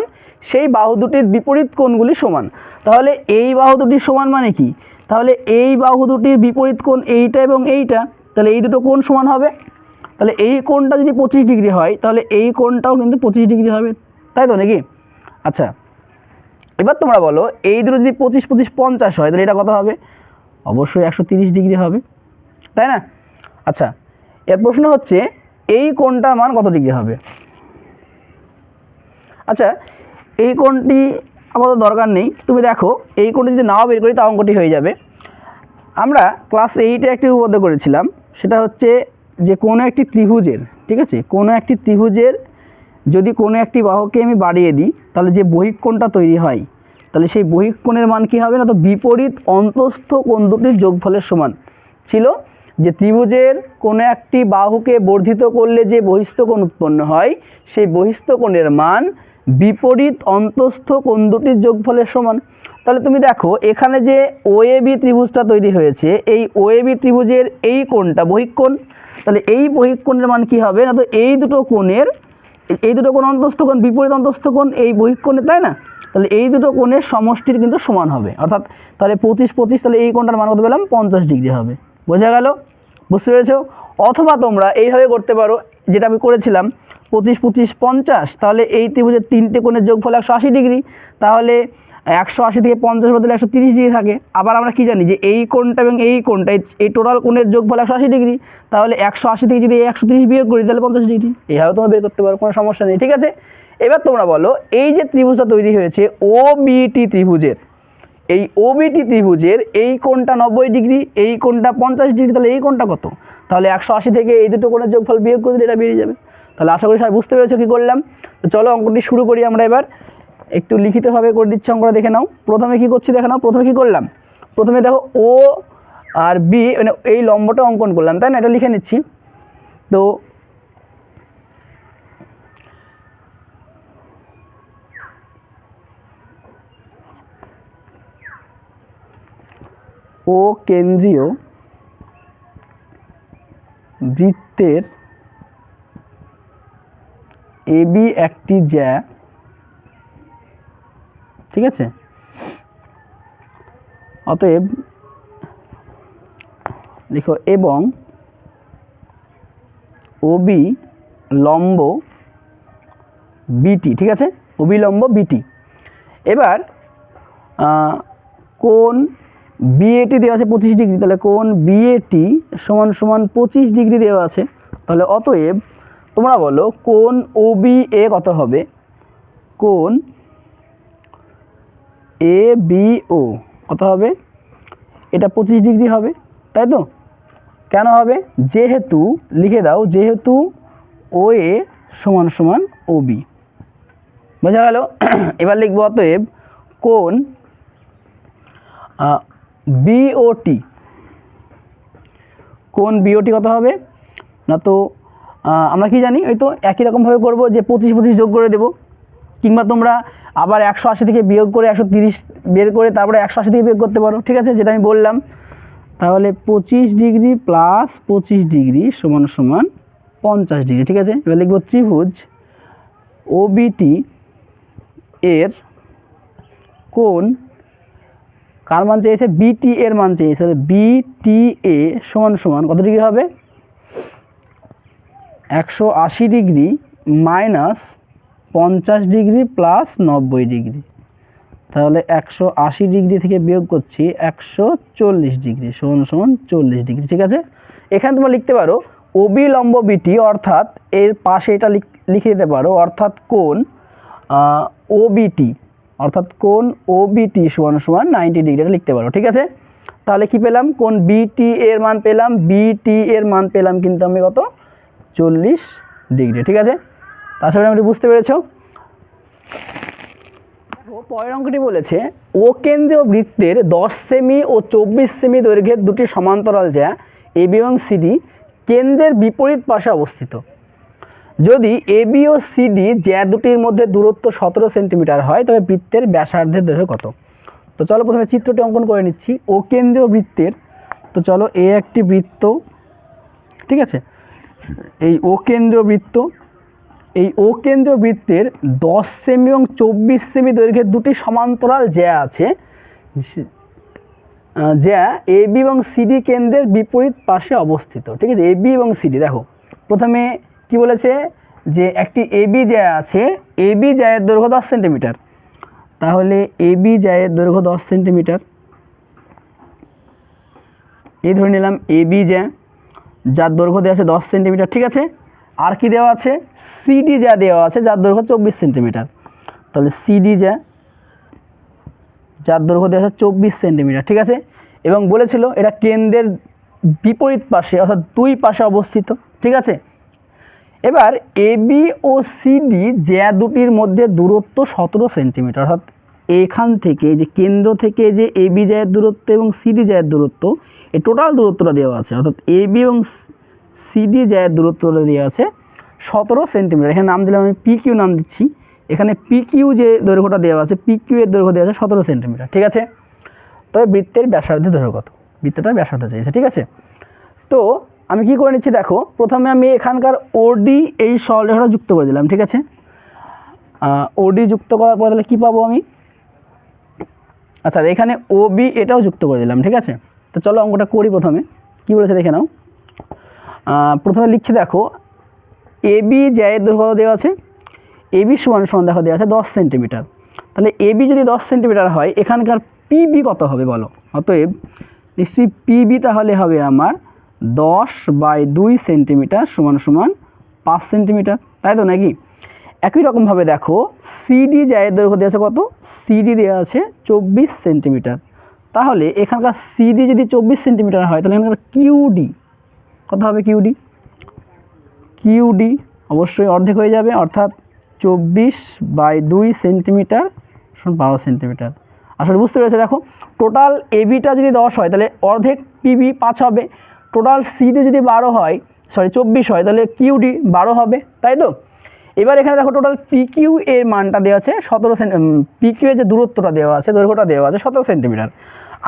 সেই বাহু দুটির বিপরীত কোণগুলি সমান। তাহলে এই বাহু দুটি সমান মানে কি, তাহলে এই বাহু দুটির বিপরীত কোণ এইটা এবং এইটা, তাহলে এই দুটো কোণ সমান হবে। তাহলে এই কোণটা যদি 25 ডিগ্রি হয় তাহলে এই কোণটাও কিন্তু 25 ডিগ্রি হবে, তাই তো নাকি? আচ্ছা, এবার তোমরা বলো এই দুটো যদি 25 25 50 হয় তাহলে এটা কত হবে? অবশ্যই 130 ডিগ্রি হবে, তাই না? আচ্ছা, এর প্রশ্ন হচ্ছে এই কোণটার মান কত ডিগ্রি হবে? আচ্ছা, এই কোণটি আপাতত দরকার নেই, তুমি দেখো এই কোণটি যদি নাও বের করি তা অঙ্কটি হয়ে যাবে। আমরা ক্লাস 8-এ একটি উপপাদ্য করেছিলাম, সেটা হচ্ছে যে কোনো একটি ত্রিভুজের, ঠিক আছে, কোনো একটি ত্রিভুজের যদি কোনো একটি বাহুকে আমি বাড়িয়ে দিই তাহলে যে বহিক কোণটা তৈরি হয়, তাহলে সেই বহিক কোণের মান কী হবে না, তো বিপরীত অন্তস্থ কোণ দুটির যোগফলের সমান ছিল। যে ত্রিভুজের কোনো একটি বাহুকে বর্ধিত করলে যে বহিস্থ কোণ উৎপন্ন হয় সেই বহিস্থ কোণের মান বিপরীত অন্তস্থ কোণ দুটির যোগফলের সমান। তাহলে তুমি দেখো এখানে যে ও এ বি ত্রিভুজটা তৈরি হয়েছে, এই ও এ বি ত্রিভুজের এই কোণটা বহিক কোণ, তাহলে এই বহিঃকোণের মান কি হবে না, তো এই দুটো কোণ অন্তস্থ কোণ, বিপরীত অন্তস্থ কোণ এই বহিঃকোণে, তাই না? তাহলে এই দুটো কোণের সমষ্টির কিন্তু সমান হবে, অর্থাৎ তাহলে 25 25, তাহলে এই কোণটার মান কত পেলাম 50 ডিগ্রি হবে। বোঝা গেল? বুঝতে পেরেছো? অথবা তোমরা এইভাবে করতে পারো, যেটা আমি করেছিলাম 25 25 50, তাহলে এই ত্রিভুজের তিনটে কোণের যোগফল 180 ডিগ্রি, তাহলে 180 থেকে 50 বদলে 130 ডিগ্রি থাকে। আবার আমরা কি জানি যে এই কোণটা এবং এই কোণটা, এই টোটাল কোণের যোগফল 180 ডিগ্রি, তাহলে 180 থেকে যদি 130 বিয়োগ করি তাহলে 50 ডিগ্রি। এইভাবে তোমরা বের করতে পারো, কোনো সমস্যা নেই, ঠিক আছে? এবার তোমরা বলো, এই যে ত্রিভুজটা তৈরি হয়েছে ওবিটি ত্রিভুজের, এই ওবিটি ত্রিভুজের এই কোণটা 90 ডিগ্রি, এই কোণটা 50 ডিগ্রি, তাহলে এই কোণটা কত? তাহলে 180 থেকে এই দুটো কোণের যোগফল বিয়োগ করে দিলে এটা বেরিয়ে যাবে। তাহলে আশা করি সবাই বুঝতে পেরেছো কী করলাম। তো চলো অঙ্কটি শুরু করি আমরা। এবার একটু লিখিতভাবে করে দিচ্ছি অঙ্কটা, দেখে নাও। প্রথমে কি করছি দেখে নাও। প্রথমে কি করলাম, প্রথমে দেখো ও আর বি, মানে এই লম্বটা অঙ্কন করলাম, তাই না? এটা লিখে নিচ্ছি। তো ও কেন্দ্রীয় বৃত্তের এবি একটি জ্যা, ঠিক আছে? অতএব লিখো এবং ওবি লম্ব বিটি, ঠিক আছে? ওবি লম্ব বিটি। এবার কোণ বিএটি দেওয়া আছে 25 ডিগ্রি, তাহলে কোণ বিএটি সমান সমান 25 ডিগ্রি দেওয়া আছে। তাহলে অতএব তোমরা বলো কোণ ওবি এ কত হবে? কোণ এ বি ও কত হবে? এটা 25 ডিগ্রি হবে, তাই তো? কেন হবে? যেহেতু, লিখে দাও, যেহেতু ও এ সমান সমান ও বি। বোঝা গেল? এবার লিখবো অতএব কোণ বিওটি, কোণ বিওটি কত হবে না, তো আমরা কি জানি, ওই তো একই রকমভাবে করবো যে 25 25 যোগ করে দেবো, কিংবা তোমরা আবার 180 থেকে বিয়োগ করে 130 বের করে তারপরে 180 থেকে বিয়োগ করতে পারো, ঠিক আছে? যেটা আমি বললাম। তাহলে 25 ডিগ্রি প্লাস 25 ডিগ্রি সমান সমান 50 ডিগ্রি, ঠিক আছে? এবার লিখবো ত্রিভুজ ওবিটি এর কোণ, কার মান চেয়েছে? বিটি এর মান চেয়েছে। তাহলে বিটি এ সমান সমান কত ডিগ্রি হবে? 180 degree minus 50 degree plus 90 degree. তাহলে 180 ডিগ্রি থেকে বিয়োগ করছি 140 ডিগ্রি সমান সমান 40 ডিগ্রি, ঠিক আছে? এখানে তোমরা লিখতে পারো ওবি লম্ব বিটি, অর্থাৎ এর পাশে এটা লিখে দিতে পারো, অর্থাৎ কোণ ওবিটি, অর্থাৎ কোণ ওবিটি সমান সমান 90 ডিগ্রি, এটা লিখতে পারো, ঠিক আছে? তাহলে কি পেলাম? কোণ বিটি এর মান পেলাম, বিটি এর মান পেলাম কিন্তু আমি কত? 40 ডিগ্রি, ঠিক আছে? তাছাড়া আমি বুঝতে পেরেছো? পরের অঙ্কটি বলেছে ও কেন্দ্রীয় বৃত্তের 10 সেমি ও 24 সেমি দৈর্ঘ্যের দুটি সমান্তরাল জ্যা এবি এবং সিডি কেন্দ্রের বিপরীত পাশে অবস্থিত। যদি এবি ও সিডি জ্যা দুটির মধ্যে দূরত্ব 17 সেন্টিমিটার হয়, তবে বৃত্তের ব্যাসার্ধের দৈর্ঘ্য কত? তো চলো প্রথমে চিত্রটি অঙ্কন করে নিচ্ছি ও কেন্দ্রীয় বৃত্তের। তো চলো, এ একটি বৃত্ত, ঠিক আছে? এই ও কেন্দ্রীয় বৃত্ত, এই ও কেন্দ্রীয় বৃত্তের 10 সেমি এবং 24 সেমি দৈর্ঘ্যের দুটি সমান্তরাল জ্যা আছে, জ্যা এবি এবং সিডি কেন্দ্রের বিপরীত পাশে অবস্থিত, ঠিক আছে? এবি এবং সিডি, দেখো প্রথমে কি বলেছে যে একটি এবি জ্যা আছে, এবি জ্যায়ের দৈর্ঘ্য 10 সেন্টিমিটার। তাহলে এবি জ্যায়ের দৈর্ঘ্য 10 সেন্টিমিটার, এই ধরে নিলাম এবি জ্যা, যার দৈর্ঘ্য দেওয়া আছে 10 সেন্টিমিটার, ঠিক আছে? আর কি দেওয়া আছে? সিডি জ্যা দেওয়া আছে, যার দৈর্ঘ্য 24 সেন্টিমিটার। তাহলে সিডি জ্যা, যার দৈর্ঘ্য দেওয়া আছে 24 সেন্টিমিটার, ঠিক আছে? এবং বলেছিল এটা কেন্দ্রের বিপরীত পাশে, অর্থাৎ দুই পাশে অবস্থিত, ঠিক আছে? এবার এবি ও সিডি জ্যা দুটির মধ্যে দূরত্ব 17 সেন্টিমিটার, অর্থাৎ এখান থেকে যে কেন্দ্র থেকে যে এবি জ্যায়ের দূরত্ব এবং সিডি জ্যায়ের দূরত্ব, এই টোটাল দূরত্বটা দেওয়া আছে, অর্থাৎ এবি এবং সিডি জ্যায়ের দূরত্বটা দেওয়া আছে 17 সেন্টিমিটার। এখানে নাম দিলাম আমি পি কিউ নাম দিচ্ছি। এখানে পি কিউ যে দৈর্ঘ্যটা দেওয়া আছে, পি কিউ এর দৈর্ঘ্য দেওয়া আছে 17 সেন্টিমিটার, ঠিক আছে? তবে বৃত্তের ব্যাসার্ধের দৈর্ঘ্য কত? বৃত্তটার ব্যাসার্ধ চাইছে, ঠিক আছে? তো আমি কি করে নিচ্ছি দেখো, প্রথমে আমি এখানকার ওডি এই সরলরেখাটা যুক্ত করে দিলাম, ঠিক আছে। ওডি যুক্ত করার পর তাহলে কী পাবো আমি, আচ্ছা এখানে ওবি এটাও যুক্ত করে দিলাম, ঠিক আছে। তো চলো অঙ্কটা করি। প্রথমে কি বলেছে দেখে নাও। প্রথমে লিখছি দেখো, এবি জ্যায়ের দৈর্ঘ্য দেওয়া আছে, এবি সমান সমান দেখো দেওয়া আছে 10 সেন্টিমিটার। তাহলে এবি যদি 10 সেন্টিমিটার হয়, এখানকার পিবি কত হবে বলো। অতএব নিশ্চয়ই পিবি তাহলে হবে আমার 10/2 সেন্টিমিটার সমান সমান 5 সেন্টিমিটার, তাই তো নাকি। একই রকমভাবে দেখো সিডি জ্যায়ের দৈর্ঘ্য দেওয়া আছে কত, সিডি দেওয়া আছে 24 সেন্টিমিটার। তাহলে এখানকার সিডি যদি 24 সেন্টিমিটার হয়, তাহলে এখানকার কিউডি কত হবে, কিউডি অবশ্যই অর্ধেক হয়ে যাবে, অর্থাৎ 24/2 সেন্টিমিটার সমান 12 সেন্টিমিটার। আসলে বুঝতে পেরেছো, দেখো টোটাল এবিটা যদি 10 হয় তাহলে অর্ধেক পিবি 5 হবে, টোটাল সিডি যদি 24 হয় তাহলে কিউডি 12 হবে, তাই তো। এবার এখানে দেখো টোটাল পিকিউ এর মানটা দেওয়া আছে 17 পিকিউ এর যে দূরত্বটা দেওয়া আছে, দৈর্ঘ্যটা দেওয়া আছে 17 সেন্টিমিটার।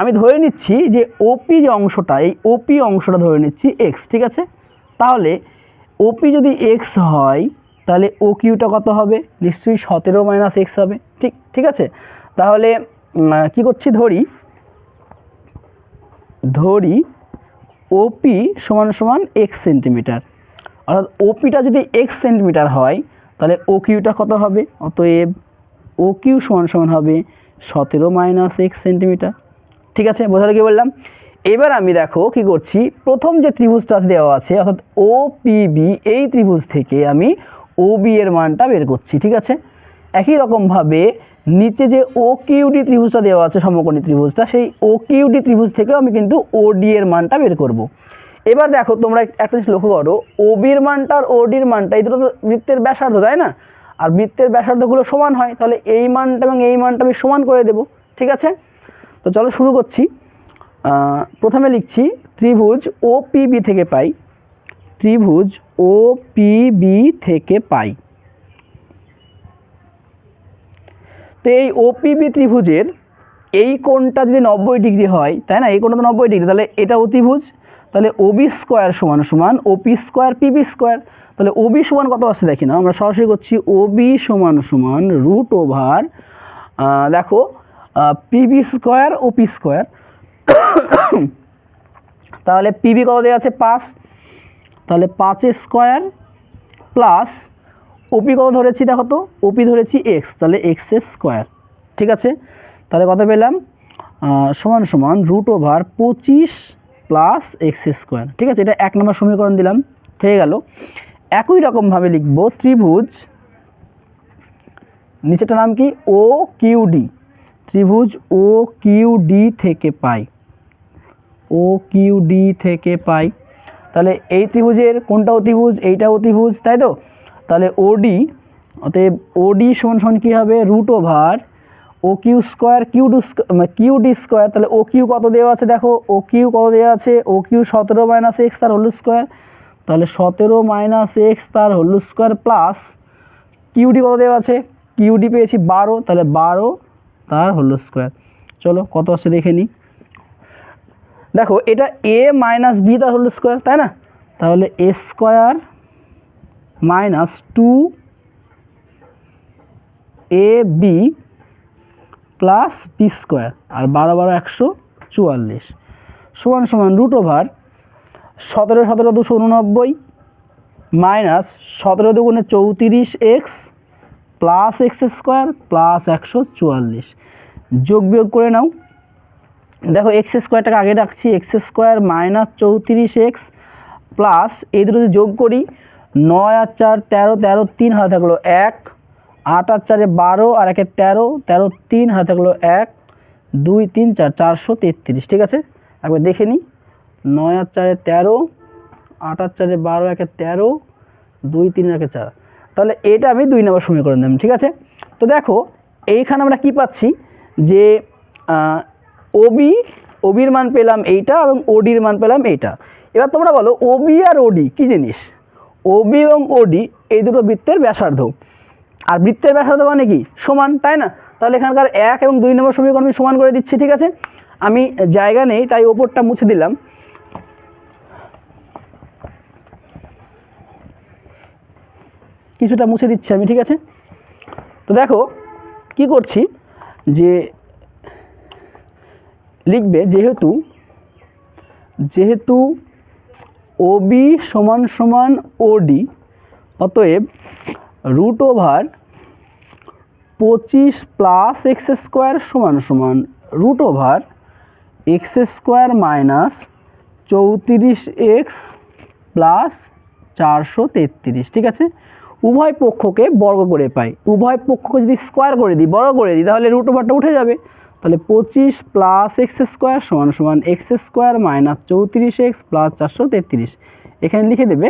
আমি ধরে নিচ্ছি যে ওপি যে অংশটা, এই ওপি অংশটা ধরে নিচ্ছি এক্স, ঠিক আছে। তাহলে ওপি যদি এক্স হয় তাহলে ও কিউটা কত হবে, নিশ্চয়ই 17 - এক্স হবে, ঠিক আছে। তাহলে কি করছি, ধরি ওপি সমান সমান এক্স সেন্টিমিটার, অর্থাৎ ওপিটা যদি এক্স সেন্টিমিটার হয় তাহলে ও কিউটা কত হবে। অতএব ও কিউ সমান সমান হবে 17 - এক্স সেন্টিমিটার, ঠিক আছে। বোঝালে কি বললাম। এবার আমি দেখো কি করছি, প্রথম যে ত্রিভুজটা দেওয়া আছে অর্থাৎ ও পিবি, এই ত্রিভুজ থেকে আমি ও বি এর মানটা বের করছি, ঠিক আছে। একই রকমভাবে নিচে যে ও কিউডি ত্রিভুজটা দেওয়া আছে, সমকোণী ত্রিভুজটা, সেই ও কিউডি ত্রিভুজ থেকেও আমি কিন্তু ওডি এর মানটা বের করব। এবার দেখো তোমরা একটা জিনিস লক্ষ্য করো, ওবির মানটা আর ওডির মানটা এই দুটো তো বৃত্তের ব্যাসার্ধ, তাই না। আর বৃত্তের ব্যাসার্ধগুলো সমান হয়, তাহলে এই মানটা এবং এই মানটা আমি সমান করে দেব, ঠিক আছে। তো চলো শুরু করছি। প্রথমে লিখছি ত্রিভুজ ও পিবি থেকে পাই, ত্রিভুজ ও পিবি থেকে পাই। তো এই ওপিবি ত্রিভুজের এই কোণটা যদি 90 ডিগ্রি হয়, তাই না, এই কোণটা তো 90 ডিগ্রি, তাহলে এটা অতিভুজ, তাহলে ওবি স্কোয়ার সমান সমান ওপি স্কোয়ার পিবি স্কোয়ার। তাহলে ওবি সমান কত আসছে দেখি না, আমরা সরাসরি করছি ওবি সমান সমান √ওভার দেখো পিবি স্কোয়ার ওপি স্কোয়ার। তাহলে পিবি কত দেওয়া আছে 5, তাহলে 5 স্কোয়ার প্লাস ওপি কত ধরেছি দেখো তো, ওপি ধরেছি এক্স, তাহলে এক্স স্কোয়ার, ঠিক আছে। তাহলে কত পেলাম, সমান সমান √ওভার 25 প্লাস এক্স স্কোয়ার, ঠিক আছে। এটা 1 নম্বর সমীকরণ দিলাম, হয়ে গেল। একই রকমভাবে লিখব ত্রিভুজ, নিচেটার নাম কি ও কিউডি, ত্রিভুজ ও কিউডি থেকে পাই, ও কিউডি থেকে পাই। তাহলে এই ত্রিভুজের কোনটা অতিভুজ, এইটা অতিভুজ, তাই তো। তাহলে ওডি, অতএব ওডি সমান সমান কী হবে, √over O Q square QD square. তাহলে ও কিউ কত দেওয়া আছে দেখো, ও কিউ কত দেওয়া আছে, ও কিউ 17 - এক্স তার হোল স্কোয়ার, তাহলে 17 - এক্স তার হোল স্কোয়ার প্লাস কিউডি কত দেওয়া আছে, কিউডি পেয়েছি 12, তাহলে 12 তার হোল স্কোয়ার। চলো কত আসছে দেখে নিই। দেখো এটা এ মাইনাস বি তার হোল স্কোয়ার, তাই না। তাহলে A square minus 2ab plus B square, আর 12 12 144 সমান সমান √ওভার 17 17 289 minus 17 2 34 X plus x square plus 144, যোগ বিয়োগ করে নাও। দেখো এক্স স্কোয়ারটাকে আগে রাখছি, x square minus 34 X plus এই দুটো যদি যোগ করি, 9 আর 4 13, 13 3 হাতে থাকলো 1, 8 আর 4 12 আর 1 13, 13 3 হাতে থাকলো 1 2 3 4 433, ঠিক আছে। একবার দেখে নিই, 9 আর 4 13, 8 আর 4 12, 1 13, 2 3 1 4, তাহলে এটা আমি 2 নম্বর সমীকরণ দিলাম, ঠিক আছে। তো দেখো এইখানে আমরা কি পাচ্ছি যে ওবির মান পেলাম এইটা এবং ওডির মান পেলাম এইটা। এবার তোমরা বলো ওবি আর ওডি কী জিনিস, ওবি এবং ওডি এই দুটো বৃত্তের ব্যাসার্ধ, আর বৃত্তের ব্যাসার্ধ মানে কি সমান, তাই না। তাহলে এখানকার 1 এবং 2 নম্বর সমীকরণ আমি সমান করে দিচ্ছি, ঠিক আছে। আমি জায়গা নেই তাই ওপরটা মুছে দিলাম। কিছুটা মুছে দিচ্ছি আমি, ঠিক আছে। তো দেখো কি করছি, যে লিখবে যেহেতু ওবি সমান সমান ওডি, অতএব root over 25 plus x square সমান সমান root over x square minus 34x plus 433, ঠিক আছে। উভয় পক্ষকে বর্গ করে পাই, উভয় পক্ষকে যদি স্কোয়ার করে দিই, বর্গ করে দিই, তাহলে রুট ওভারটা উঠে যাবে। তাহলে 25 প্লাস এক্স স্কোয়ার সমান সমান x square minus 34x plus 433, এখানে লিখে দেবে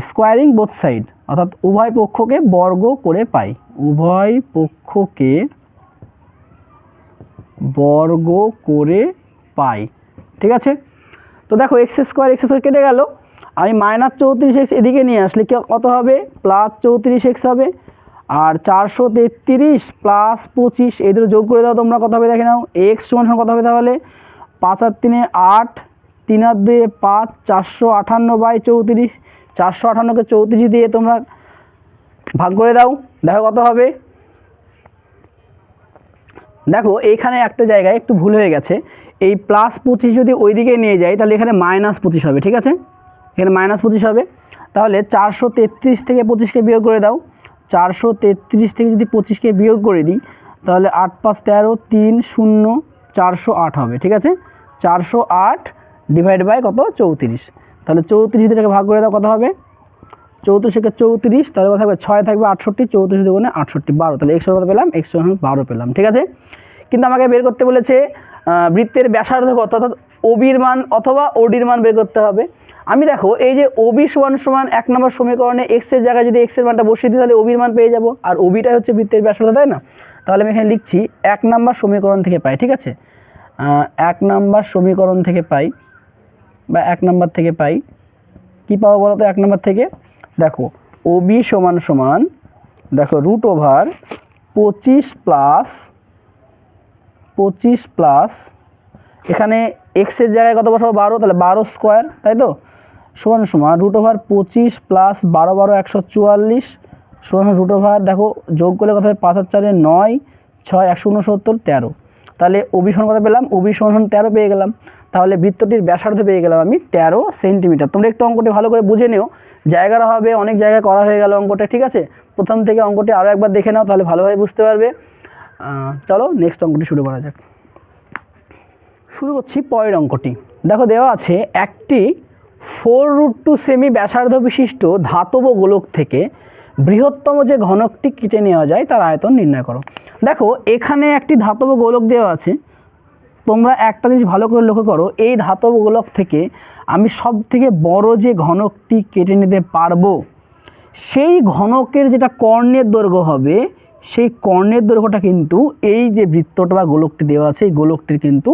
স্কোয়ারিং বোথ সাইড, অর্থাৎ উভয় পক্ষকে বর্গ করে পাই, উভয় পক্ষকে বর্গ করে পাই, ঠিক আছে। তো দেখো এক্স স্কোয়ার কেটে গেল, আমি মাইনাস 34x এদিকে নিয়ে আসলে কত হবে, প্লাস 34x হবে, আর 433 প্লাস 25 এই দুটো যোগ করে দাও তোমরা, কত হবে দেখে নাও। এক্স সমান সমান কত হবে তাহলে, 5 আর 3 8, 3 আর 2 5, 458/34, 458কে 34 দিয়ে তোমরা ভাগ করে দাও, দেখো কত হবে। দেখো এইখানে একটা জায়গায় একটু ভুল হয়ে গেছে, এই প্লাস 25 যদি ওইদিকে নিয়ে যাই তাহলে এখানে মাইনাস 25 হবে, ঠিক আছে, এখানে মাইনাস 25 হবে। তাহলে 433 থেকে 25কে বিয়োগ করে দাও, 433 থেকে যদি 25কে বিয়োগ করে দিই তাহলে 8 5 13, 3 0 408 হবে, ঠিক আছে। 408 ডিভাইড বাই কত, 34, তাহলে 34 থেকে ভাগ করে দাও, কত হবে, 34 থেকে 34, তাহলে কত থাকবে 6 থাকবে 68, 34 দুগুণে 68, 12, তাহলে এক্স কত পেলাম, এক্স 12 পেলাম, ঠিক আছে। কিন্তু আমাকে বের করতে বলেছে বৃত্তের ব্যাসার্ধ কত, অর্থাৎ ওবির মান অথবা ওডির মান বের করতে হবে। আমি দেখো এই যে ওবি সমান সমান 1 নম্বর সমীকরণে এক্স এর জায়গায় যদি এক্স এর মানটা বসিয়ে দিই তাহলে ওবির মান পেয়ে যাব, আর ওবিটাই হচ্ছে বৃত্তের ব্যাসার্ধ, তাই না। তাহলে আমি এখানে লিখছি 1 নম্বর সমীকরণ থেকে পাই, ঠিক আছে, 1 নম্বর সমীকরণ থেকে পাই, বা 1 নম্বর থেকে পাই, কী পাবো বলো তো 1 নম্বর থেকে, দেখো ওবি সমান সমান, দেখো রুট ওভার 25 প্লাস এখানে এক্স এর জায়গায় কত বসাবো 12, তাহলে 12 স্কোয়ার, তাই তো, সমান সমান রুট ওভার 25 প্লাস 12 12 144 সমান রুট ওভার, দেখো যোগ করলে কত হবে, 5 আর 4 9, 6 169 13, তাহলে ওবি সমান কত পেলাম, ওবি সমান 13 পেয়ে গেলাম। তাহলে বৃত্তটির ব্যাসার্ধ পেয়ে গেলাম আমি 13 সেন্টিমিটার। তোমরা একটু অঙ্কটি ভালো করে বুঝে নিও, জায়গার হবে অনেক জায়গায় করা হয়ে গেল অঙ্কটা, ঠিক আছে। প্রথম থেকে অঙ্কটি আরও একবার দেখে নাও, তাহলে ভালোভাবে বুঝতে পারবে। চলো নেক্সট অঙ্কটি শুরু করা যাক। শুরু করছি পরের অঙ্কটি। দেখো দেওয়া আছে একটি 4√2 সেমি ব্যাসার্ধ বিশিষ্ট ধাতব গোলক থেকে বৃহত্তম যে ঘনকটি কেটে নেওয়া যায় তার আয়তন নির্ণয় করো। দেখো এখানে একটি ধাতব গোলক দেওয়া আছে, তোমরা একটা জিনিস ভালো করে লক্ষ্য করো, এই ধাতব গোলক থেকে আমি সব থেকে বড় যে ঘনকটি কেটে নিতে পারবো, সেই ঘনকের যেটা কর্ণের দৈর্ঘ্য হবে, সেই কর্ণের দৈর্ঘ্যটা কিন্তু এই যে বৃত্তটা বা গোলকটি দেওয়া আছে এই গোলকটির কিন্তু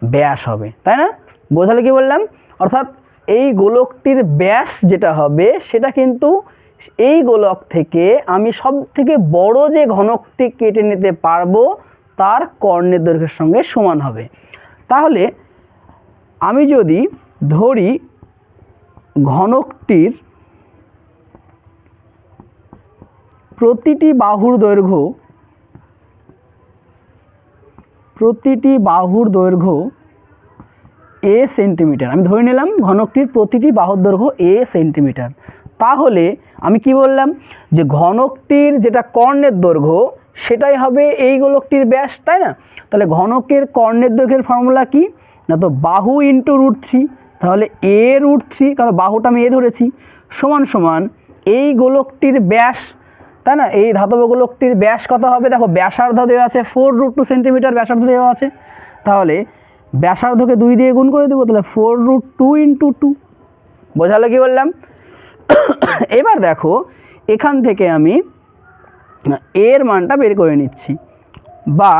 ব্যাস হবে, তাই না। বোঝালে কি বললাম, অর্থাৎ এই গোলকটির ব্যাস যেটা হবে সেটা কিন্তু এই গোলক থেকে আমি সব থেকে বড় যে ঘনকটি কেটে নিতে পারবো তার কর্ণের দৈর্ঘ্যের সঙ্গে সমান হবে। তাহলে আমি যদি ধরি ঘনকটির প্রতিটি বাহুর দৈর্ঘ্য a সেন্টিমিটার, আমি ধরে নিলাম ঘনকটির প্রতিটি বাহুর দৈর্ঘ্য a সেন্টিমিটার, তাহলে আমি কি বললাম যে ঘনকটির যেটা কর্ণের দৈর্ঘ্য সেটাই হবে এই গোলকটির ব্যাস, তাই না। তাহলে ঘনকের কর্ণের দৈর্ঘ্যের ফর্মুলা কি না, তো বাহু ইন্টু √3, তাহলে a√3, কারণ বাহুটা আমি a ধরেছি, সমান সমান এই গোলকটির ব্যাস, তাই না। এই ধাতব গোলকটির ব্যাস কত হবে, দেখো ব্যাসার্ধ দেওয়া আছে 4√2 সেন্টিমিটার ব্যাসার্ধ দেওয়া আছে, তাহলে ব্যাসার্ধকে 2 দিয়ে গুণ করে দেবো, তাহলে 4√2 × 2, বোঝালো কি বললাম। এবার দেখো এখান থেকে আমি এর মানটা বের করে নিচ্ছি, বা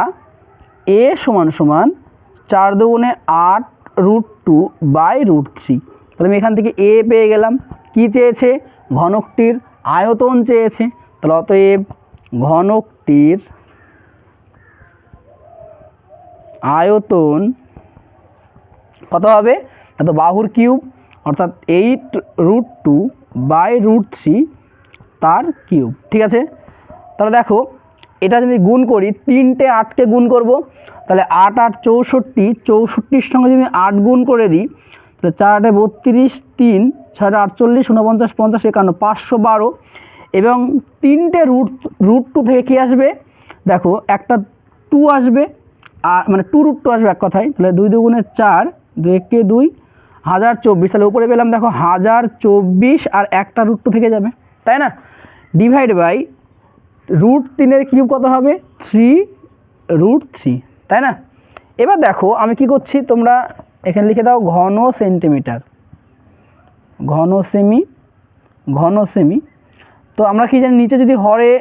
a সমান সমান 4 দুগুণে 8√2/√3, তাহলে আমি এখান থেকে a পেয়ে গেলাম। কি চেয়েছে, ঘনকটির আয়তন চেয়েছে, তাহলে অতএব ঘনকটির আয়তন কত হবে, তো বাহুর কিউব, অর্থাৎ 8√2/√3, তার কিউব। ঠিক আছে, তাহলে দেখো এটা যদি গুণ করি, 3টে 8কে গুণ করব, তাহলে 8 8 64, 64-র সঙ্গে যদি 8 গুণ করে দিই তাহলে 4 8 32, 3 6 48, 49 50 51 512, এবং 3টে রুট 2 থেকে কী আসবে দেখো, একটা 2 আসবে, আর মানে 2 √2 আসবে এক কথায়, তাহলে 2 2 4, 2 1 2, 1024, তাহলে উপরে পেলাম দেখো 1024, আর একটা √2 থেকে যাবে, তাই না? ডিভাইড বাই √3-এর কিউব কত হবে, 3√3, তাই না? এবার দেখো আমি কি করছি, তোমরা এখানে লিখে দাও ঘন সেন্টিমিটার, ঘন সেমি। তো আমরা কি জানি, নিচে যদি হরে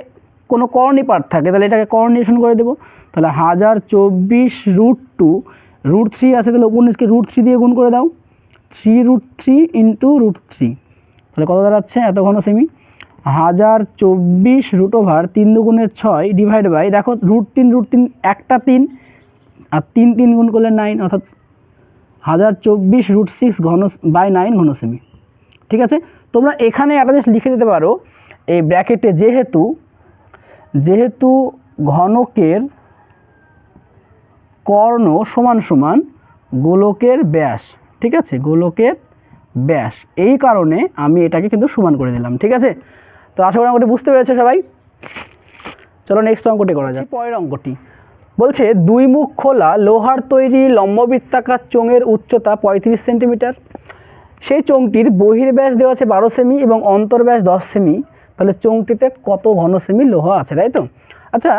কোনো করণী পার্ট থাকে তাহলে এটাকে করণীয়ন করে দেবো, তাহলে 1024 √2, √3 আছে, তাহলে 19কে √3 দিয়ে গুণ করে দাও, 3√3 × √3, তাহলে কত দাঁড়াচ্ছে, এত ঘন সেমি। 1024 √3 2 6 ডিভাইড বাই দেখো √3 একটা 3, আর 3 3 গুণ করলে 9, অর্থাৎ 1024 √6 ঘন বাই 9 ঘন সেমি। ঠিক আছে, তোমরা এখানে একটা জিনিস লিখে দিতে পারো এই ব্র্যাকেটে, যেহেতু ঘনকের কর্ণ সমান সমান গোলকের ব্যাস। ঠিক আছে, গোলকের ব্যাস, এই কারণে আমি এটাকে কিন্তু সমান করে দিলাম। ঠিক আছে, তো আশা করি অঙ্কটি বুঝতে পেরেছো সবাই। চলো নেক্সট অঙ্কটি করা যাক। পরের অঙ্কটি বলছে 2 মুখ খোলা লোহার তৈরি লম্ববৃত্তাকার চোঙের উচ্চতা 35 সেন্টিমিটার, সেই চোঙটির বহির্ব্যাস দেওয়া আছে 12 সেমি এবং অন্তর্ব্যাস 10 সেমি, তাহলে চোঙটিতে কত ঘন সেমি লোহা আছে, তাই তো? আচ্ছা,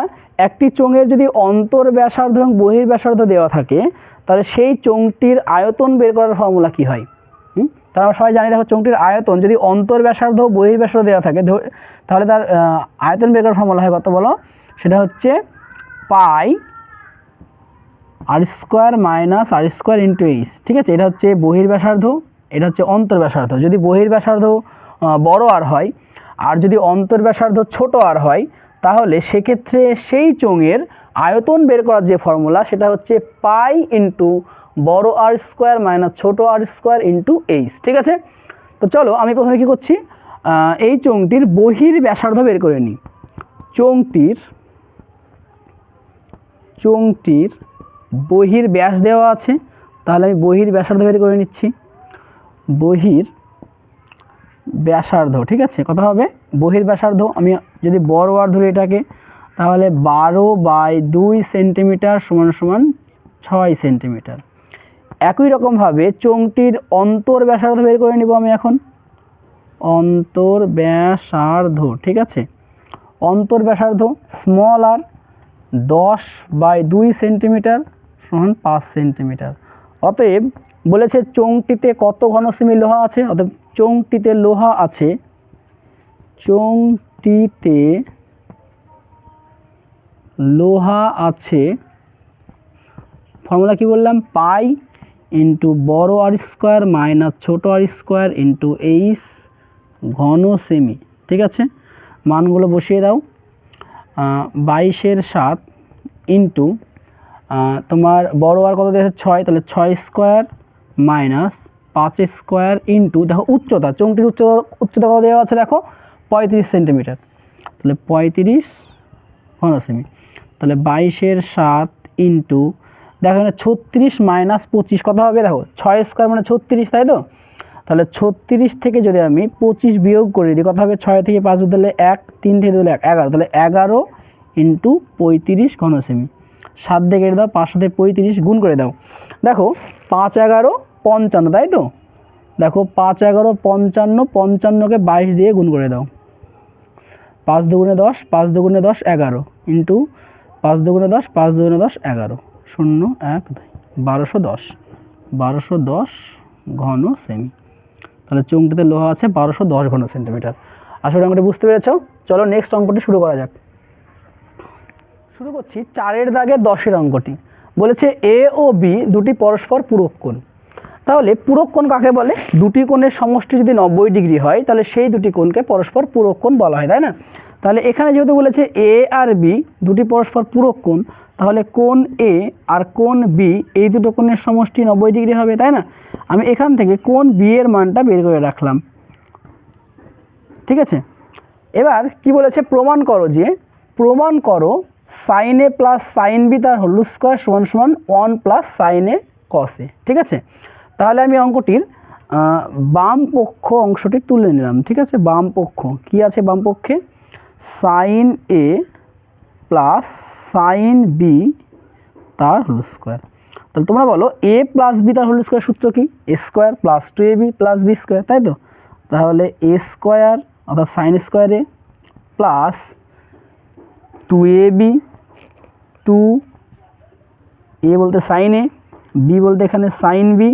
একটি চোঙের যদি অন্তর্ব্যাসার্ধ এবং বহির্ব্যাসার্ধ দেওয়া থাকে তাহলে সেই চোঙটির আয়তন বের করার ফর্মুলা কি হয়? তাহলে আমরা সবাই জানি, দেখো চোঙটির আয়তন যদি অন্তর্ব্যাসার্ধ বহির্ব্যাসার্ধ দেওয়া থাকে তাহলে তার আয়তন বের করার ফর্মুলা হয় কত বলো, সেটা হচ্ছে পাই r² - r² × h। ঠিক আছে, এটা হচ্ছে বহির্ব্যাসার্ধ, এটা হচ্ছে অন্তর্ব্যাসার্ধ। যদি বহির্ব্যাসার্ধ বড় আর হয় আর যদি অন্তর্ব্যাসার্ধ ছোট আর হয়, তাহলে সেক্ষেত্রে সেই চোঙের আয়তন বের করার যে ফর্মুলা সেটা হচ্ছে পাই ইন্টু বড় r² - ছোট r² × h। ঠিক আছে, তো চলো আমি প্রথমে কি করছি, এই চোঙটির বহির্ব্যাসার্ধ বের করে নিই। চোঙটির বহির্ব্যাস দেওয়া আছে, তাহলে আমি বহির্ব্যাসার্ধ বের করে নিচ্ছি। বহির্ব্যাসার্ধ, ঠিক আছে, কত হবে বহির্ব্যাসার্ধ, আমি যদি বড় আর ধরি এটাকে, তাহলে 12/2 সেন্টিমিটার = 6 সেন্টিমিটার। একই রকমভাবে চোঙটির অন্তর্ব্যাসার্ধ বের করে নিব আমি এখন, অন্তর্ব্যাসার্ধ। ঠিক আছে, অন্তর্ব্যাসার্ধ স্মল আর 10/2 সেন্টিমিটার = 5 সেন্টিমিটার। অতএব বলেছে চোঙটিতে কত ঘন সেমি লোহা আছে, অতএব চোঙটিতে লোহা আছে, ফর্মুলা কি বললাম, পাই ইন্টু বড় r² - ছোট r² × h ঘন সেমি। ঠিক আছে, মানগুলো বসিয়ে দাও, 22/7 ইন্টু তোমার বড় আর কত দিয়েছে 6, তাহলে 6² - 5² ইন্টু দেখো উচ্চতা, চোঙটির উচ্চতা কত দেওয়া আছে দেখো 35 সেন্টিমিটার, তাহলে 35 ঘন সেমি, তাহলে 22/7 ইন্টু দেখো এখানে 36 - 25 কত হবে দেখো, 6² মানে 36, তাই তো? তাহলে 36 থেকে যদি আমি 25 বিয়োগ করে দিই কত হবে, 6 থেকে 5 দিলে 1, 3 থেকে দিলে 1, 11, তাহলে 11 ইন্টু 35 ঘন সেমি। 7 দিয়ে কেটে দাও, 5 সাথে 35 গুণ করে দাও, দেখো 5 11 55, তাই তো? দেখো 5 11 55, 55কে 22 দিয়ে গুণ করে দাও, 5 2 10, 5 2 10 11 ইন্টু 5 2 10, 5 2 10 11, 0 1 2, 1210 ঘন সেমি। তাহলে চোঙটিতে লোহা আছে 1210 ঘন সেন্টিমিটার। আসলে অঙ্কটি বুঝতে পেরেছ? চলো নেক্সট অঙ্কটি শুরু করা যাক। শুরু করছি 4-এর দাগে 10-এর অঙ্কটি। বলেছে এ ও বি দুটি পরস্পর পূরক কোণ। তাহলে পূরক কোণ কাকে বলে? দুটি কোণের সমষ্টি যদি 90 ডিগ্রি হয় তাহলে সেই দুটি কোণকে পরস্পর পূরক কোণ বলা হয়, তাই না? তাহলে এখানে যেহেতু বলেছে এ আর বি দুটি পরস্পর পূরক কোণ, তাহলে কোণ এ আর কোণ বি এই দুটো কোণের সমষ্টি 90 ডিগ্রি হবে, তাই না? আমি এখান থেকে কোণ বি এর মানটা বের করে রাখলাম। ঠিক আছে, এবার কি বলেছে, প্রমাণ করো sign A plus sine B তার হোল স্কোয়ার সমান সমান 1 প্লাস সাইন এ কস এ। ঠিক আছে, তাহলে আমি অঙ্কটির বাম পক্ষ অংশটি তুলে নিলাম। ঠিক আছে, বাম পক্ষ কি আছে, বাম পক্ষে sine A plus sine B তার হোল স্কোয়ার। তাহলে তোমরা বলো এ প্লাস বি তার হোল স্কোয়ার সূত্র কি, A square plus 2ab plus B square, তাই তো। তাহলে এ স্কোয়ার অর্থাৎ sine square A plus 2ab, 2 A বলতে সাইন এ, বি বলতে এখানে সাইন বি।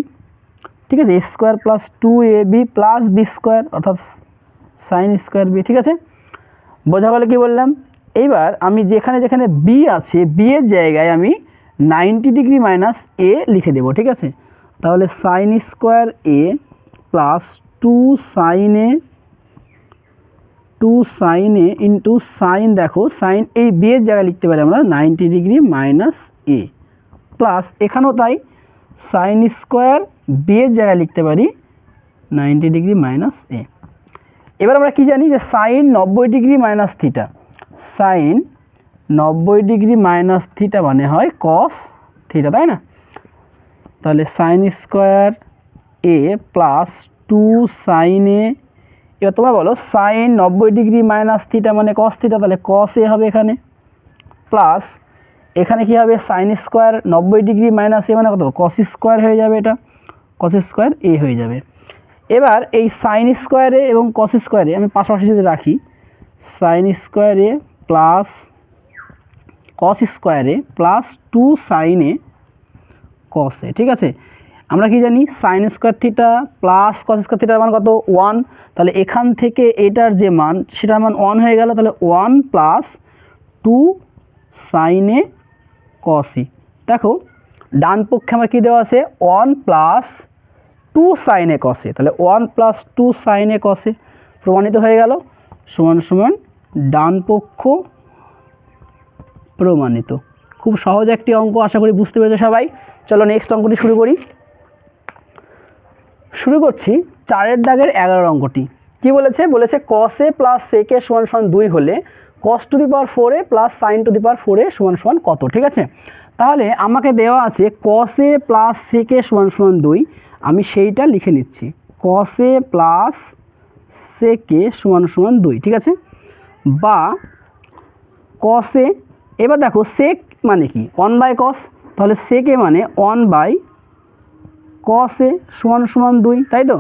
ঠিক আছে, A square plus 2ab plus B square অর্থাৎ সাইন স্কোয়ার বি। ঠিক আছে, বোঝা গেল কি বললাম। এইবার আমি যেখানে যেখানে বি আছে, বি এর জায়গায় আমি 90 ডিগ্রি মাইনাস এ লিখে দেবো। ঠিক আছে, তাহলে sine square A plus 2 sine A into sign, দেখো সাইন এই বি এর জায়গায় লিখতে পারি আমরা 90 ডিগ্রি মাইনাস এ, প্লাস এখানেও তাই সাইন স্কোয়ার বি এর জায়গায় লিখতে পারি 90 ডিগ্রি মাইনাস এ। এবার আমরা কি জানি যে sine 90 degree minus theta, sine 90 degree minus theta মানে হয় কস থিটা, তাই না। তাহলে sine square A plus 2 sine A, এবার তোমরা বলো সাইন 90 ডিগ্রি মাইনাস থিটা মানে কস থিটা, তাহলে কস এ হবে এখানে, প্লাস এখানে কি হবে সাইন স্কোয়ার 90 ডিগ্রি মাইনাস এ মানে কত, কস স্কোয়ার হয়ে যাবে, এটা কস স্কোয়ার এ হয়ে যাবে। এবার এই সাইন স্কোয়ারে এবং কস স্কোয়ারে আমি পাশাপাশি যদি রাখি, সাইন স্কোয়ারে প্লাস কস স্কোয়ারে প্লাস 2 সাইন এ কস এ। ঠিক আছে, আমরা কি জানি sine square theta plus cos square থিটার মান কত 1, তাহলে এখান থেকে এটার যে মান সেটার মান 1 হয়ে গেল, তাহলে 1 প্লাস 2 সাইন এ কস ই। দেখো ডান পক্ষে আমার কী দেওয়া আছে 1 প্লাস 2 সাইন এ কস এ, তাহলে 1 প্লাস 2 সাইন এ কস এ প্রমাণিত হয়ে গেল, সমান সমান ডান পক্ষ প্রমাণিত। খুব সহজ একটি অঙ্ক, আশা করি বুঝতে পেরেছো সবাই। চলো নেক্সট অঙ্কটি শুরু করছি 4 দাগের 11 অঙ্কটি। কি বলেছে, কস এ প্লাস সেক এ সমান সমান 2 হলে cos to the power 4a plus sine to the power 4a সমান সমান কত। ঠিক আছে, তাহলে আমাকে দেওয়া আছে কস এ প্লাস সেক এ সমান সমান 2, আমি সেইটা লিখে নিচ্ছি, কস এ প্লাস সেক এ সমান সমান 2। ঠিক আছে, বা কস এ, এবার দেখো সেক মানে কি 1/cos, তাহলে সেক এ মানে 1/cos এ সমান সমান 2, তাই তো।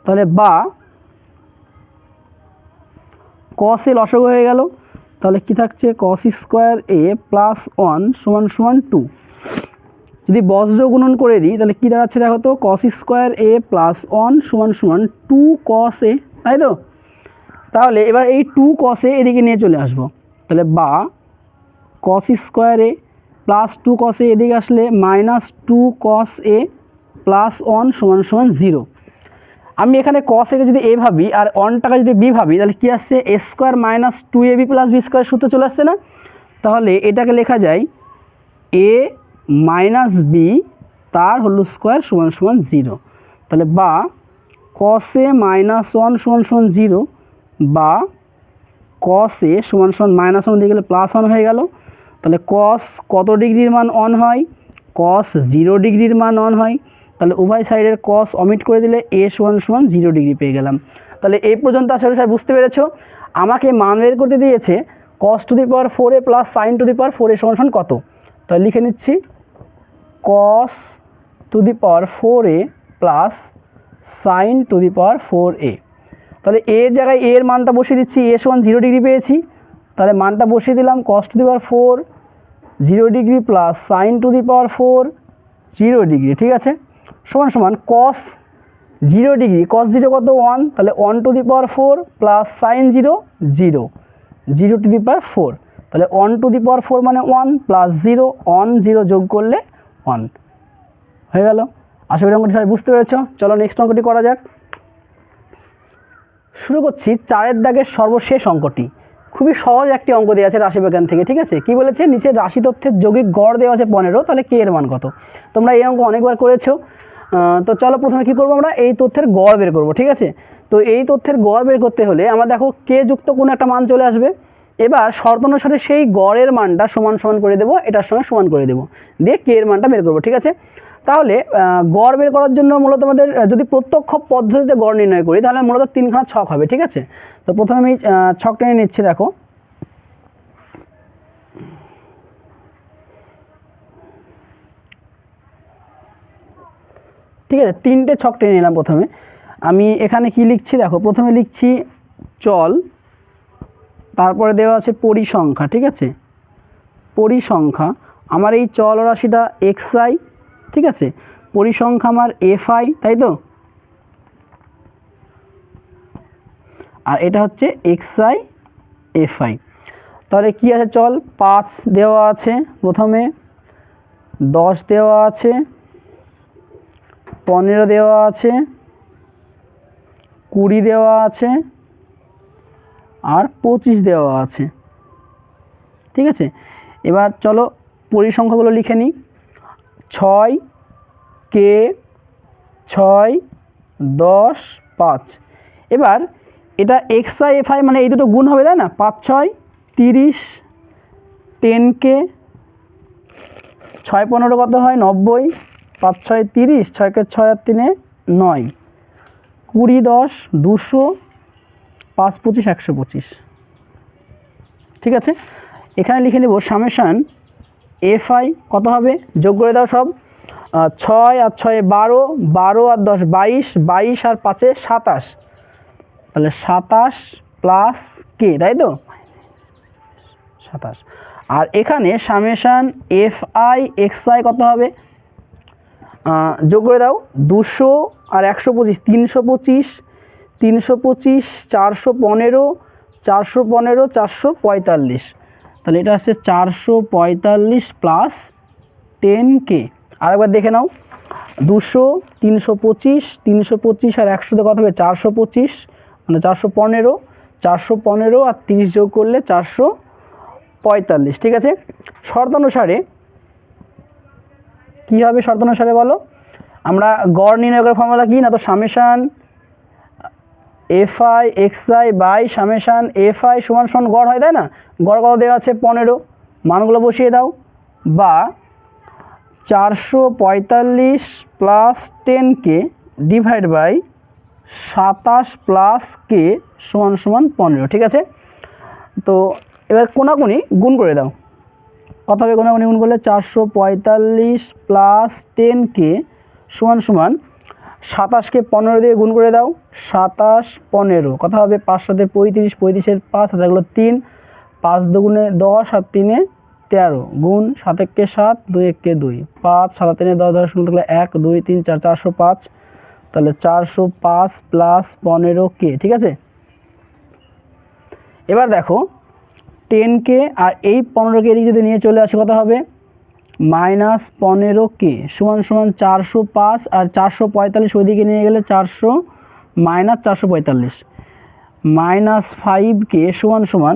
তাহলে বা কস এ লসাগু হয়ে গেল, তাহলে কি থাকছে কস স্কোয়ার এ প্লাস 1 সমান সমান 2। যদি বজ্র গুণন করে দিই তাহলে কি দাঁড়াচ্ছে দেখো তো, কস স্কোয়ার এ প্লাস 1 সমান সমান 2 কস এ, তাই তো। তাহলে এবার এই 2 কস এ এদিকে নিয়ে চলে আসবো, তাহলে বা কস স্কোয়ার এ প্লাস 2 কস এ এদিকে আসলে মাইনাস 2 কস এ প্লাস 1 সমান সমান 0। আমি এখানে কস একে যদি এ ভাবি আর 1টাকে যদি বি ভাবি, তাহলে কি আসছে A square minus 2ab plus B square সূত্র চলে আসছে না। তাহলে এটাকে লেখা যায় এ মাইনাস বি তার হোল স্কোয়ার সমান সমান 0। তাহলে বা কস এ মাইনাস 1 সমান সমান 0, বা কস এ সমান সমান মাইনাস 1 দিয়ে গেলে প্লাস 1 হয়ে গেল। তাহলে কস কত ডিগ্রির মান 1 হয়, কস 0 ডিগ্রির মান 1 হয়, তাহলে উভয় সাইডের কস অমিট করে দিলে এ সমান সমান 0 ডিগ্রি পেয়ে গেলাম। তাহলে এই পর্যন্ত আসলে সবাই বুঝতে পেরেছো। আমাকে মান বের করতে দিয়েছে cos to the power 4a plus sine to the power 4a সমান সমান কত। তাহলে লিখে নিচ্ছি cos to the power 4a plus sine to the power 4a। তাহলে এর জায়গায় এর মানটা বসিয়ে দিচ্ছি, এ সমান 0 ডিগ্রি পেয়েছি, তাহলে মানটা বসিয়ে দিলাম cos to the power 4 0 degree plus sine to the power 4 0 degree. ঠিক আছে, সমান সমান কস 0 ডিগ্রি, কস 0 কত 1, তাহলে 1 to the power 4 plus sine 0 0 0 to the power 4, তাহলে 1 টু দি পাওয়ার 4 মানে 1 প্লাস 0 1 0 যোগ করলে 1 হয়ে গেল। আশা করি অঙ্কটি সবাই বুঝতে পেরেছ। চলো নেক্সট অঙ্কটি করা যাক। শুরু করছি 4 দাগের সর্বশেষ অঙ্কটি। খুবই সহজ একটি অঙ্ক দেওয়া আছে রাশিবিজ্ঞান থেকে। ঠিক আছে, কি বলেছে নিচে রাশি তথ্যের যৌগিক গড় দেওয়া আছে 15, তাহলে কে এর মান কত। তোমরা এই অঙ্ক অনেকবার করেছো, তো চলো প্রথমে কী করবো, আমরা এই তথ্যের গড় বের করবো। ঠিক আছে, তো এই তথ্যের গড় বের করতে হলে আমরা দেখো কে যুক্ত কোনো একটা মান চলে আসবে। এবার শর্ত অনুসারে সেই গড়ের মানটা সমান সমান করে দেবো, এটার সঙ্গে সমান করে দেবো, দিয়ে কে এর মানটা বের করবো। ঠিক আছে, তাহলে গড় বের করার জন্য মূলত আমাদের যদি প্রত্যক্ষ পদ্ধতিতে গড় নির্ণয় করি তাহলে মূলত 3খানা ছক হবে। ঠিক আছে, তো প্রথমে আমি ছক টেনে নিচ্ছি। দেখো ঠিক আছে, 3টে ছক টেনে নিলাম। প্রথমে আমি এখানে কি লিখছি, দেখো প্রথমে লিখছি চল, তারপরে দেওয়া আছে পরিসংখ্যা। ঠিক আছে, পরিসংখ্যা আমার এই চল রাশিটা xi, ঠিক আছে, পরিসংখ্যা আমার fi, তাই তো, আর এটা হচ্ছে xi fi। তাহলে কি আছে, চল 5 দেওয়া আছে, প্রথমে 10 দেওয়া আছে, 15 দেওয়া আছে, 20 দেওয়া আছে, আর 25 দেওয়া আছে। ঠিক আছে, এবার চলো পরিসংখ্যাগুলো লিখে নিই। 6 কে 6 10 5। এবার এটা xi fi মানে এই দুটো গুণ হবে, তাই না, 5 6 30, 10কে 6 15 কত হয় 90, 5 6 30, 6কে 6 আর 3 9, 20 10 200, 5 25 125। ঠিক আছে, এখানে লিখে নেব সামেশান fi কত হবে, যোগ করে দাও সব। 6 আর 6 12, 12 আর 10 22, 22 আর 5 27, তাহলে 27 প্লাস কে, তাই তো 27। আর এখানে সামেশান fi xi কত হবে, যোগ করে দাও 200 আর 125 325, 325 415, 415 445, তাহলে এটা আসছে 445 প্লাস 10k। আরেকবার দেখে নাও, 200 325, 325 আর 100 কত হবে 425, মানে 415, 415 আর 30 যোগ করলে 445। ঠিক আছে, শর্তানুসারে কী হবে, শর্তানুসারে বলো, আমরা গড় নির্ণয় করার ফর্মুলা কি না, তো summation fi xi by summation fi সমান সমান গড় হয়, তাই না, গড় কত দেওয়া আছে 15, মানগুলো বসিয়ে দাও, বা 445 plus 10k divide by 27 plus K সমান সমান 15। ঠিক আছে, তো এবার কোনাকুনি গুণ করে দাও, কত হবে কোনাকুনি গুণ করলে 445 প্লাস 10k সমান সমান 27কে 15 দিয়ে গুণ করে দাও, 27 15 কত হবে 5 7 35, 35 5 হাতে গেলো 3, 5 দুগুণে 10 আর 3 13, গুণ 7 1 7 2 1 2, 5 7 3 10 10 গুণ থাকলে 1 2 3 4 405, তাহলে 405 প্লাস 15k। ঠিক আছে, এবার দেখো 10k আর এই 15k এদিকে যদি নিয়ে চলে আসে কত হবে, মাইনাস 15k সমান সমান 405, আর 445 ওইদিকে নিয়ে গেলে 400 মাইনাস 445, মাইনাস 5k সমান সমান,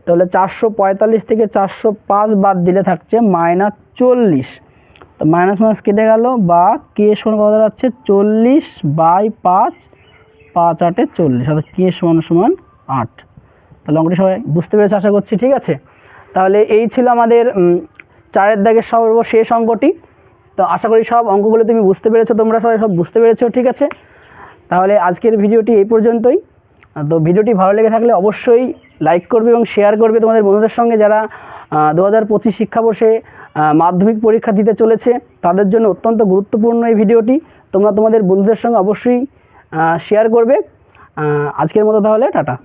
তাহলে 445 থেকে 405 বাদ দিলে থাকছে মাইনাস 40, তো মাইনাস মাইনাস কেটে গেল, বা কে সমান কত দাঁড়াচ্ছে 40 বাই 5, 5 8 40, অর্থাৎ কে সমান সমান 8। তাহলে অঙ্কটি সবাই বুঝতে পেরেছে আশা করছি। ঠিক আছে, তাহলে এই ছিল আমাদের 4 দাগের সর্বশেষ অঙ্কটি। তো আশা করি সব অঙ্কগুলো তুমি বুঝতে পেরেছো, তোমরা সবাই সব বুঝতে পেরেছো। ঠিক আছে, তাহলে আজকের ভিডিওটি এই পর্যন্তই। তো ভিডিওটি ভালো লেগে থাকলে অবশ্যই লাইক করবে এবং শেয়ার করবে তোমাদের বন্ধুদের সঙ্গে, যারা 2025 শিক্ষাবর্ষে মাধ্যমিক পরীক্ষা দিতে চলেছে তাদের জন্য অত্যন্ত গুরুত্বপূর্ণ এই ভিডিওটি। তোমরা তোমাদের বন্ধুদের সঙ্গে অবশ্যই শেয়ার করবে। আজকের মতো তাহলে টাটা।